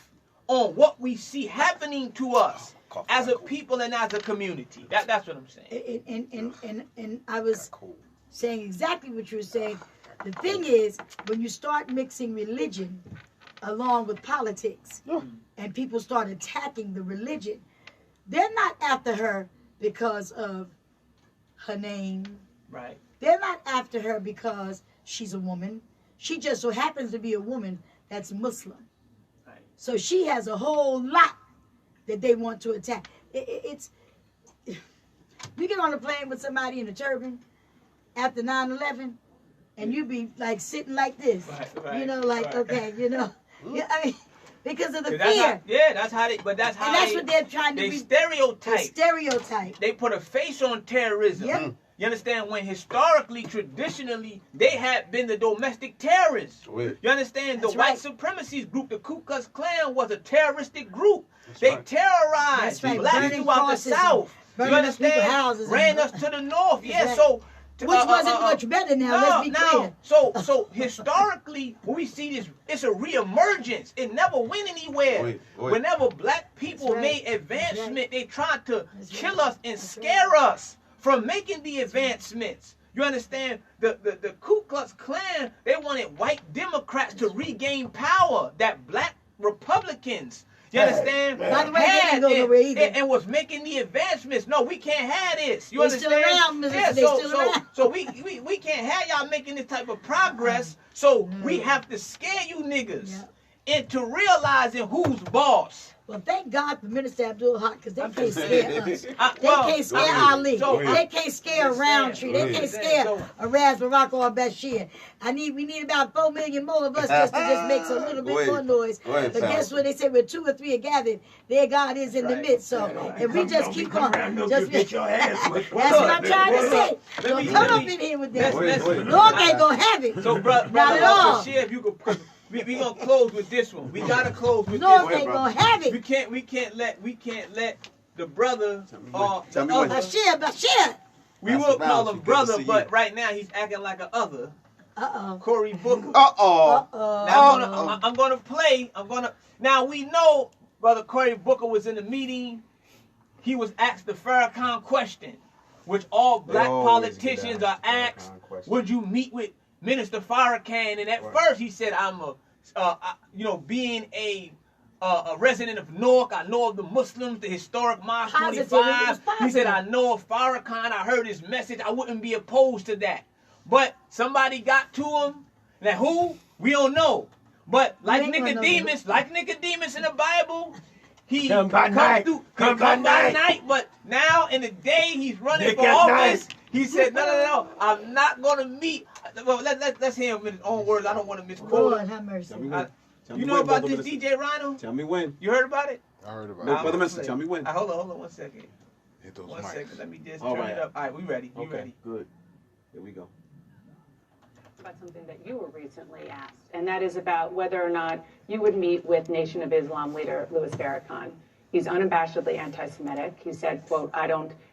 Speaker 3: on what we see happening to us as a people and as a community. That's what I'm saying.
Speaker 5: And I was saying exactly what you were saying. The thing is, when you start mixing religion along with politics, and people start attacking the religion, they're not after her because of her name.
Speaker 3: Right.
Speaker 5: They're not after her because she's a woman. She just so happens to be a woman that's Muslim. Right. So she has a whole lot that they want to attack. It's you get on a plane with somebody in a turban after 9/11, and you be like sitting like this, you know, like okay, you know, yeah, I mean, because of the fear.
Speaker 3: That's how they. But that's how.
Speaker 5: And that's what they're trying to.
Speaker 3: They stereotype.
Speaker 5: Stereotype.
Speaker 3: They put a face on terrorism.
Speaker 5: Yep.
Speaker 3: You understand? When historically, traditionally, they had been the domestic terrorists. You understand? The white supremacist group, the Ku Klux Klan, was a terroristic group. They terrorized blacks throughout the South. You understand? Ran us to the north. So.
Speaker 5: Which wasn't much better now, let's be clear.
Speaker 3: So historically, when we see this, it's a reemergence. It never went anywhere. Whenever black people made advancement, they tried to kill us and scare us from making the advancements. You understand? The Ku Klux Klan, they wanted white Democrats to regain power that black Republicans, You understand?
Speaker 5: By the way, they didn't go nowhere either.
Speaker 3: And was making the advancements. No, we can't have this. You
Speaker 5: They
Speaker 3: understand?
Speaker 5: still around, Mrs.
Speaker 3: Yeah,
Speaker 5: They still around.
Speaker 3: so we can't have y'all making this type of progress. So we have to scare you niggas into realizing who's boss.
Speaker 5: Well, thank God for Minister Abdul Haq, because they can't scare us. They
Speaker 3: Well,
Speaker 5: can't scare Ali.
Speaker 3: so,
Speaker 5: They can't scare Roundtree. They can't scare Raz Barack or Bashir. We need about 4 million more of us just to just make a little bit more noise. But guess what? They say where 2 or 3 are gathered, there God is in the midst. So if we just keep on, just
Speaker 4: get your ass with.
Speaker 5: that's what I'm trying to say. Don't come up in here with that. Lord ain't gonna have it.
Speaker 3: So, not
Speaker 5: at all.
Speaker 3: Bashir, if you could. We gonna close with this one. We gotta close with
Speaker 5: Lord
Speaker 3: this one.
Speaker 5: ain't gonna have it.
Speaker 3: We can't let the brother
Speaker 1: Tell me when.
Speaker 5: Bashir.
Speaker 3: We will call him brother, but right now he's acting like a other. Cory Booker. Now I'm gonna play. Now we know Brother Cory Booker was in the meeting. He was asked the Farrakhan question, which all black politicians are asked. Would you meet with Minister Farrakhan? And at first he said, "I'm being a resident of Newark, I know of the Muslims, the historic Mosque 25. He said, I know of Farrakhan. I heard his message. I wouldn't be opposed to that." But somebody got to him. Now who? We don't know. But like Nicodemus in the Bible, he come by night. But now in the day he's running for office, he said, no, I'm not going to meet. Well, let's hear him in his own words. I don't want to misquote
Speaker 5: Lord
Speaker 3: him.
Speaker 5: have mercy.
Speaker 3: You know about this DJ Rhino?
Speaker 1: Tell me when.
Speaker 3: You heard about it?
Speaker 8: I heard about
Speaker 1: No,
Speaker 8: it.
Speaker 1: Brother Minister, tell me when.
Speaker 3: Hold on 1 second.
Speaker 8: Hit those
Speaker 3: 1
Speaker 8: mics.
Speaker 3: second. Let me just turn it up. All right, we ready. You ready?
Speaker 1: Good. Here we go.
Speaker 9: About something that you were recently asked, and that is about whether or not you would meet with Nation of Islam leader Louis Farrakhan. He's unabashedly anti-Semitic. He said, quote,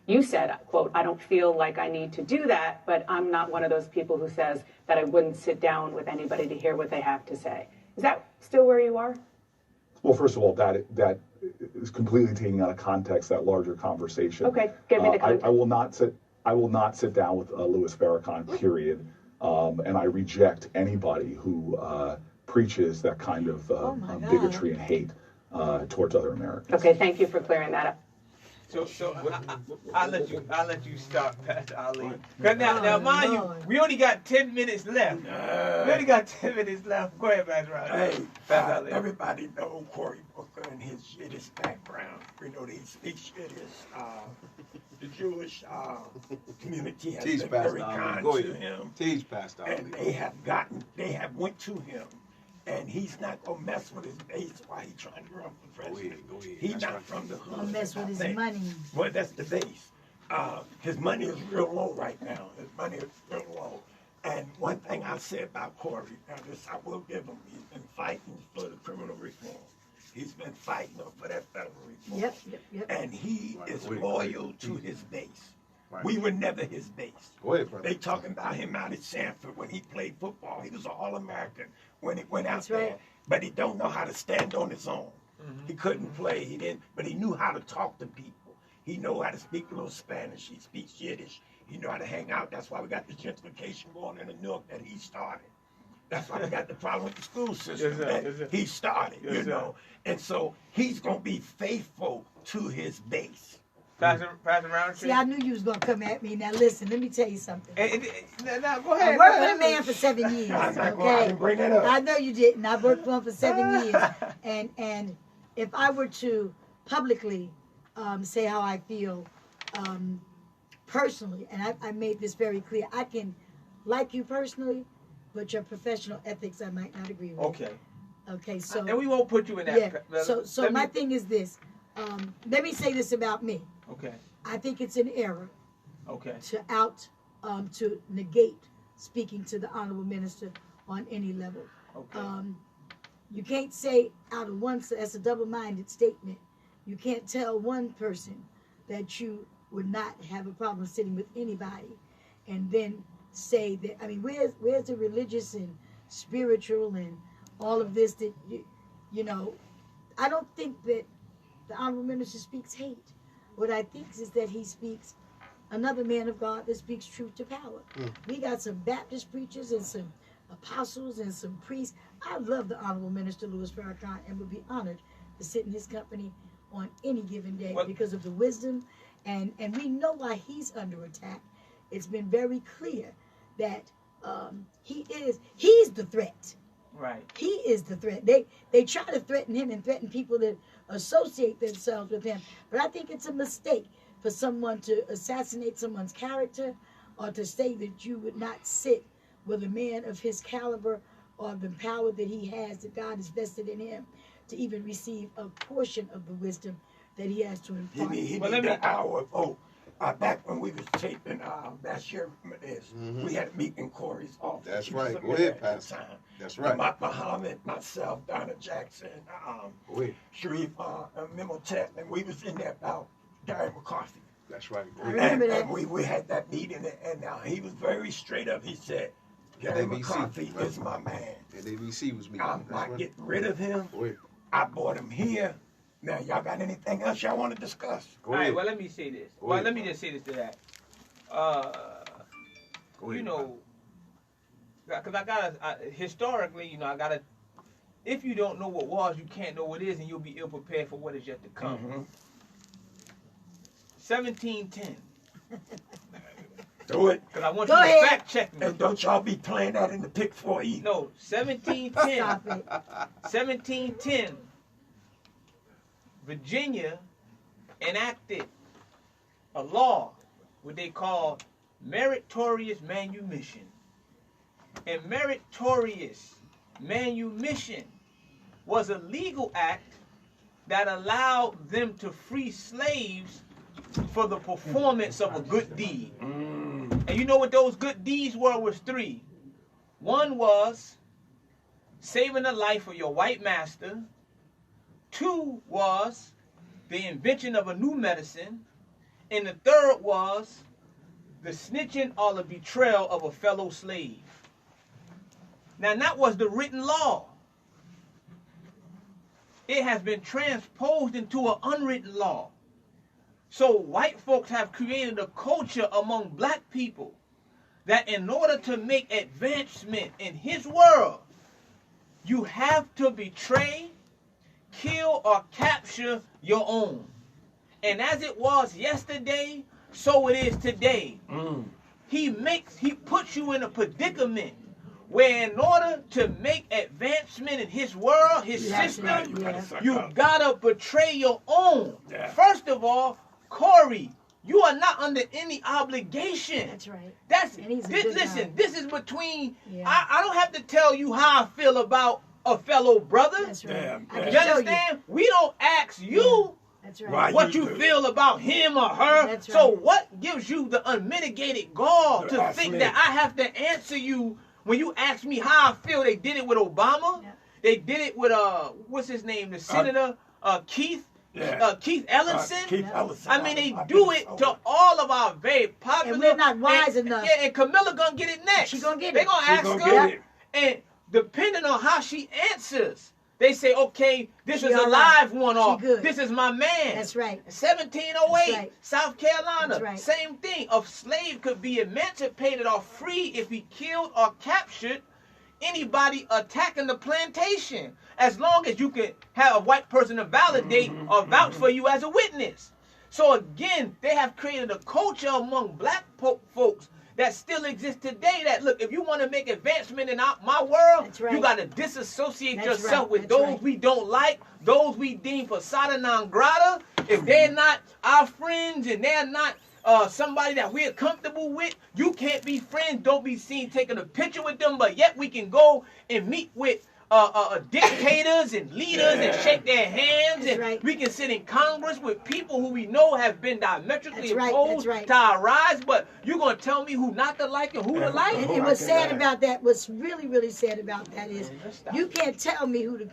Speaker 9: you said, quote, I don't feel like I need to do that, but I'm not one of those people who says that I wouldn't sit down with anybody to hear what they have to say. Is that still where you are?
Speaker 10: Well, first of all, that is completely taking out of context that larger conversation.
Speaker 9: Okay, give me the context.
Speaker 10: I will not sit down with Louis Farrakhan, period. And I reject anybody who preaches that kind of bigotry and hate towards other Americans.
Speaker 9: Okay, thank you for clearing that up.
Speaker 3: So I'll let you start, Pastor Ali. Because now, mind you, we only got 10 minutes left. We only got 10 minutes left. Go ahead, Pastor Ali.
Speaker 4: Hey,
Speaker 3: Pastor Ali.
Speaker 4: everybody know Cory Booker and his Yiddish background. We know that he speaks Yiddish. The Jewish community has
Speaker 1: Teach
Speaker 4: been
Speaker 1: Pastor
Speaker 4: very
Speaker 1: Ali.
Speaker 4: kind
Speaker 1: Go
Speaker 4: to
Speaker 1: ahead.
Speaker 4: him.
Speaker 1: Teach Pastor Ali.
Speaker 4: And they have went to him. And he's not gonna mess with his base while he's trying to run for president.
Speaker 1: Go ahead.
Speaker 4: He's not from the hood.
Speaker 5: Don't mess with his money.
Speaker 4: Well, that's the base. His money is real low right now. His money is real low. And one thing I say about Cory, now this I will give him, he's been fighting for the criminal reform. He's been fighting for that federal reform.
Speaker 5: Yep.
Speaker 4: And he is loyal to his base.
Speaker 1: Right.
Speaker 4: We were never his base.
Speaker 1: Go ahead, brother.
Speaker 4: They talking about him out at Sanford when he played football. He was an All-American when he went out there. But he don't know how to stand on his own. He couldn't play. He didn't. But he knew how to talk to people. He knew how to speak a little Spanish. He speaks Yiddish. He knew how to hang out. That's why we got the gentrification going in the Newark that he started. That's why we got the problem with the school system that he started, you know. And so he's going to be faithful to his base.
Speaker 3: Pastor Roundtree.
Speaker 5: See, I knew you was going to come at me. Now, listen, let me tell you something.
Speaker 3: Now, go ahead.
Speaker 5: I worked with a man for 7 years,
Speaker 4: I
Speaker 5: okay?
Speaker 4: didn't bring that up.
Speaker 5: I know you didn't. I worked for him for 7 years. And if I were to publicly say how I feel personally, and I made this very clear, I can like you personally, but your professional ethics I might not agree with. Okay, so...
Speaker 3: And we won't put you in that...
Speaker 5: Yeah, so my thing is this. Let me say this about me.
Speaker 3: Okay.
Speaker 5: I think it's an error.
Speaker 3: Okay.
Speaker 5: To negate speaking to the honorable minister on any level.
Speaker 3: Okay.
Speaker 5: You can't say out of one, that's a double-minded statement. You can't tell one person that you would not have a problem sitting with anybody and then say that, I mean, where's the religious and spiritual and all of this that, you know, I don't think that the honorable minister speaks hate. What I think is that he speaks another man of God that speaks truth to power. We got some Baptist preachers and some apostles and some priests. I love the honorable minister Louis Farrakhan and would be honored to sit in his company on any given day
Speaker 3: Well,
Speaker 5: because of the wisdom, and we know why he's under attack. It's been very clear that he's the threat.
Speaker 3: right.
Speaker 5: He is the threat. They try to threaten him and threaten people that associate themselves with him. But I think it's a mistake for someone to assassinate someone's character or to say that you would not sit with a man of his caliber or the power that he has, that God has vested in him, to even receive a portion of the wisdom that he has to impart.
Speaker 4: He need the hour. Back when we was taping Bashir, we had a meeting in Corey's office.
Speaker 1: That's right. Go ahead, Pastor. That's right.
Speaker 4: Muhammad, myself, Donna Jackson, Sharif, Memotep, and we was in there about Gary McCarthy.
Speaker 1: That's right.
Speaker 5: I remember that.
Speaker 4: And we had that meeting, and he was very straight up. He said, Gary McCarthy is my man.
Speaker 1: And ABC was meeting.
Speaker 4: I'm not getting rid of him. I brought him here. Now, y'all got anything else y'all want to discuss?
Speaker 3: All right, well, let me say this. Well, let me just say this to that. You know, because I got to, historically, you know, I got to, if you don't know what was, you can't know what is, and you'll be ill prepared for what is yet to come. 1710.
Speaker 4: Do it.
Speaker 3: Because I want you to fact check me.
Speaker 4: And don't y'all be playing that in the pick 4 either.
Speaker 3: No, 1710. 1710. Virginia enacted a law, what they call meritorious manumission. And meritorious manumission was a legal act that allowed them to free slaves for the performance of a good deed. And you know what those good deeds were? Was 3. One was saving the life of your white master. 2 was the invention of a new medicine. And the 3rd was the snitching or the betrayal of a fellow slave. Now, that was the written law. It has been transposed into an unwritten law. So white folks have created a culture among black people that in order to make advancement in his world, you have to betray, kill, or capture your own. And as it was yesterday, so it is today. He puts you in a predicament where in order to make advancement in his world, his system, you gotta betray your own. First of all, Corey, you are not under any obligation.
Speaker 5: That's right.
Speaker 3: Listen, this is between, I don't have to tell you how I feel about a fellow brother.
Speaker 5: That's right.
Speaker 3: You understand? We don't ask you
Speaker 5: That's right.
Speaker 3: what you feel about him or her.
Speaker 5: That's right.
Speaker 3: So what gives you the unmitigated gall to think that I have to answer you when you ask me how I feel? They did it with Obama.
Speaker 5: Yeah.
Speaker 3: They did it with what's his name? The Senator Keith. Keith Ellison.
Speaker 4: Keith Ellison.
Speaker 3: I mean, they do it to all of our very popular.
Speaker 5: And we're not wise enough.
Speaker 3: Yeah, and Camilla gonna get it next.
Speaker 5: She gonna get it.
Speaker 3: They gonna ask her, and depending on how she answers, they say, okay, this is a live one, or this is my man.
Speaker 5: That's right.
Speaker 3: 1708,
Speaker 5: right.
Speaker 3: South Carolina.
Speaker 5: That's right.
Speaker 3: Same thing. A slave could be emancipated or free if he killed or captured anybody attacking the plantation, as long as you can have a white person to validate or vouch for you as a witness. So again, they have created a culture among black folks that still exists today, that look, if you want to make advancement in my world, you got to disassociate yourself with those we don't like, those we deem persona non grata. If they're not our friends and they're not somebody that we're comfortable with, you can't be friends. Don't be seen taking a picture with them, but yet we can go and meet with dictators and leaders and shake their hands, and we can sit in Congress with people who we know have been diametrically opposed to our rise, but you're going to tell me who not to like and who to like?
Speaker 5: And what's sad about that, what's really, really sad about that is you can't tell me who to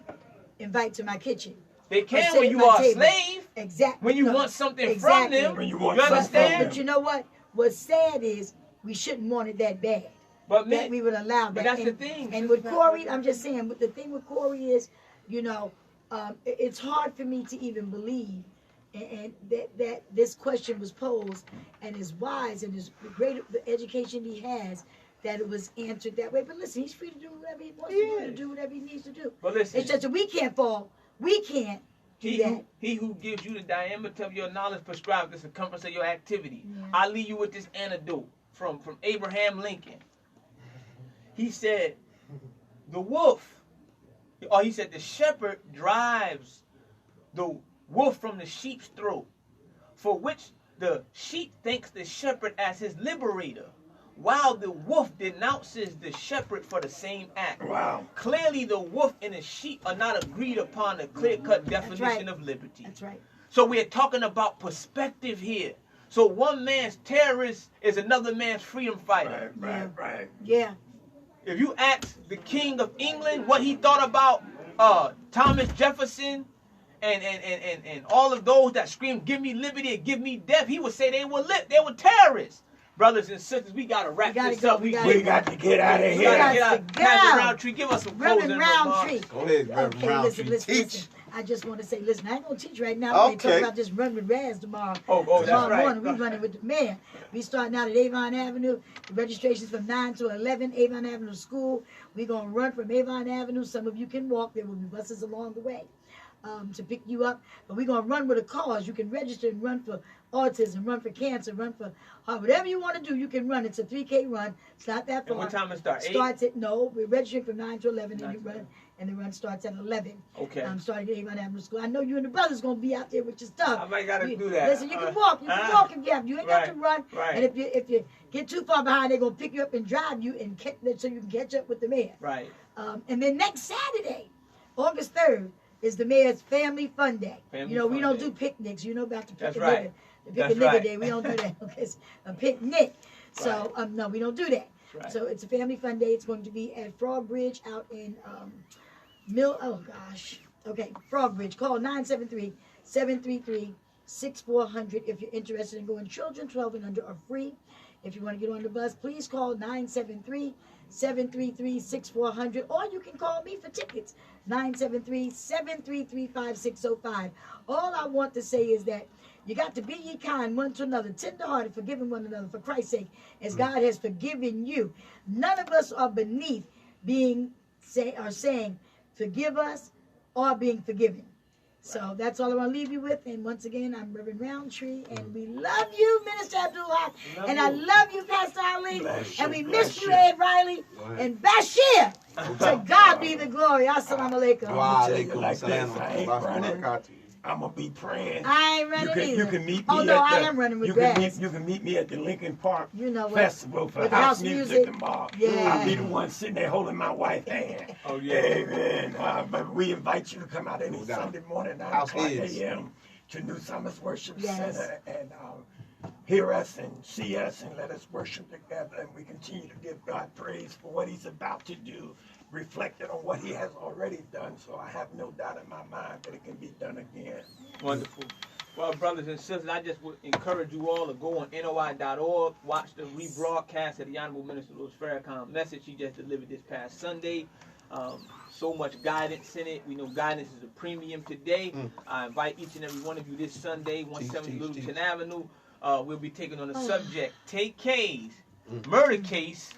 Speaker 5: invite to my kitchen.
Speaker 3: They can when you are a slave.
Speaker 5: Exactly.
Speaker 3: When you want something from them.
Speaker 4: When you
Speaker 3: understand?
Speaker 5: But you know what? What's sad is we shouldn't want it that bad.
Speaker 3: But
Speaker 5: that we would allow that.
Speaker 3: But that's the thing.
Speaker 5: And with Corey, I'm just saying, the thing with Corey is, you know, it's hard for me to even believe and that this question was posed, and is wise and is great the education he has, that it was answered that way. But listen, he's free to do whatever he wants to do, to do whatever he needs to do.
Speaker 3: But listen,
Speaker 5: it's just that we can't fall. We can't
Speaker 3: He who gives you the diameter of your knowledge prescribes the circumference of your activity. Yeah. I leave you with this anecdote from Abraham Lincoln. He said, the wolf, or he said, the shepherd drives the wolf from the sheep's throat, for which the sheep thanks the shepherd as his liberator, while the wolf denounces the shepherd for the same act.
Speaker 4: Wow.
Speaker 3: Clearly, the wolf and the sheep are not agreed upon a clear-cut definition of liberty.
Speaker 5: That's right.
Speaker 3: So we're talking about perspective here. So one man's terrorist is another man's freedom fighter.
Speaker 4: Right.
Speaker 5: Yeah.
Speaker 3: If you ask the King of England what he thought about Thomas Jefferson and all of those that screamed, "Give me liberty and give me death," he would say they were terrorists. Brothers and sisters, we gotta wrap this up.
Speaker 4: We got to get out of here.
Speaker 3: We gotta get out. Pastor Roundtree, give us some closing remarks.
Speaker 1: Go ahead, Reverend Roundtree.
Speaker 5: Listen. I just want to say, listen, I ain't gonna teach right now. We're talk about this run with Raz tomorrow.
Speaker 3: Oh, that's right.
Speaker 5: Morning, we running with the mayor. We starting out at Avon Avenue. The registration's from 9 to 11. Avon Avenue School. We're gonna run from Avon Avenue. Some of you can walk. There will be buses along the way to pick you up. But we're gonna run with a cause. You can register and run for autism, run for cancer, run for whatever you want to do. You can run. It's a 3K run. It's not that far.
Speaker 3: And what time it start? 8?
Speaker 5: Starts at we're registering from 9 to 11, and you run. And the run starts at 11.
Speaker 3: Okay.
Speaker 5: Starting at Avon Avenue School. I know you and the brothers gonna be out there with your stuff.
Speaker 3: I might gotta do that.
Speaker 5: Listen, you can walk. You can walk if you have. You ain't got to run.
Speaker 3: Right.
Speaker 5: And if you get too far behind, they're gonna pick you up and drive you and so you can catch up with the mayor.
Speaker 3: Right.
Speaker 5: And then next Saturday, August 3rd, is the mayor's Family Fun Day. We don't do picnics. You know about the picnic. The picnic day. We don't do that. Okay, it's a picnic. So no, we don't do that.
Speaker 3: Right.
Speaker 5: So it's a Family Fun Day. It's going to be at Frog Bridge out in Frog Bridge. Call 973-733-6400 if you're interested in going. Children 12 and under are free. If you want to get on the bus, please call 973-733-6400, or you can call me for tickets, 973-733-5605. All I want to say is that you got to be ye kind one to another, tenderhearted, forgiving one another for Christ's sake, as God has forgiven you. None of us are beneath saying, forgive us, or being forgiven. So that's all I want to leave you with. And once again, I'm Reverend Roundtree, and we love you, Minister Abdullah, and I love you, Pastor Ali, and we miss you, Ed Riley, and Bashir. To God be the glory. Assalamu alaikum.
Speaker 1: Wa alaikum salam.
Speaker 4: I'm gonna be praying.
Speaker 5: I ain't running either.
Speaker 4: You can meet me.
Speaker 5: I am running with Raz.
Speaker 4: You can meet me at the Lincoln Park Festival for
Speaker 5: with
Speaker 4: house music tomorrow.
Speaker 5: Yeah.
Speaker 4: I'll be the one sitting there holding my wife's hand.
Speaker 3: Oh yeah.
Speaker 4: Amen. But we invite you to come out any Sunday morning, 9 o'clock a.m. to New Summers Worship Center and hear us and see us and let us worship together. And we continue to give God praise for what He's about to do, reflected on what He has already done. So I have no doubt in my mind that it can be done again.
Speaker 3: Wonderful. Well, brothers and sisters, I just would encourage you all to go on NOI.org, watch the rebroadcast of the Honorable Minister Louis Farrakhan message he just delivered this past Sunday. So much guidance in it. We know guidance is a premium today. I invite each and every one of you this Sunday, 170 Littleton Avenue. We'll be taking on the subject, Take K's murder case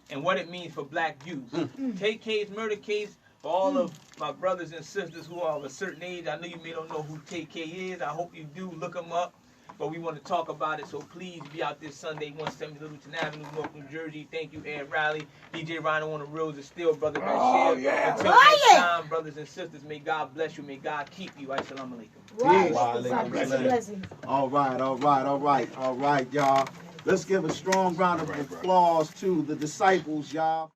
Speaker 3: and what it means for black youth. Take K's murder case for all of my brothers and sisters who are of a certain age. I know you may don't know who Take K is. I hope you do. Look them up. But we want to talk about it, so please be out this Sunday, 170 Littleton Avenue, North New Jersey. Thank you, Ed Riley, DJ Rhino on the Reels is still, Brother Bashir. Until next time, brothers and sisters, may God bless you. May God keep you. Assalamu alaikum.
Speaker 5: Blessings.
Speaker 1: All right, y'all. Let's give a strong round of applause to the disciples, y'all.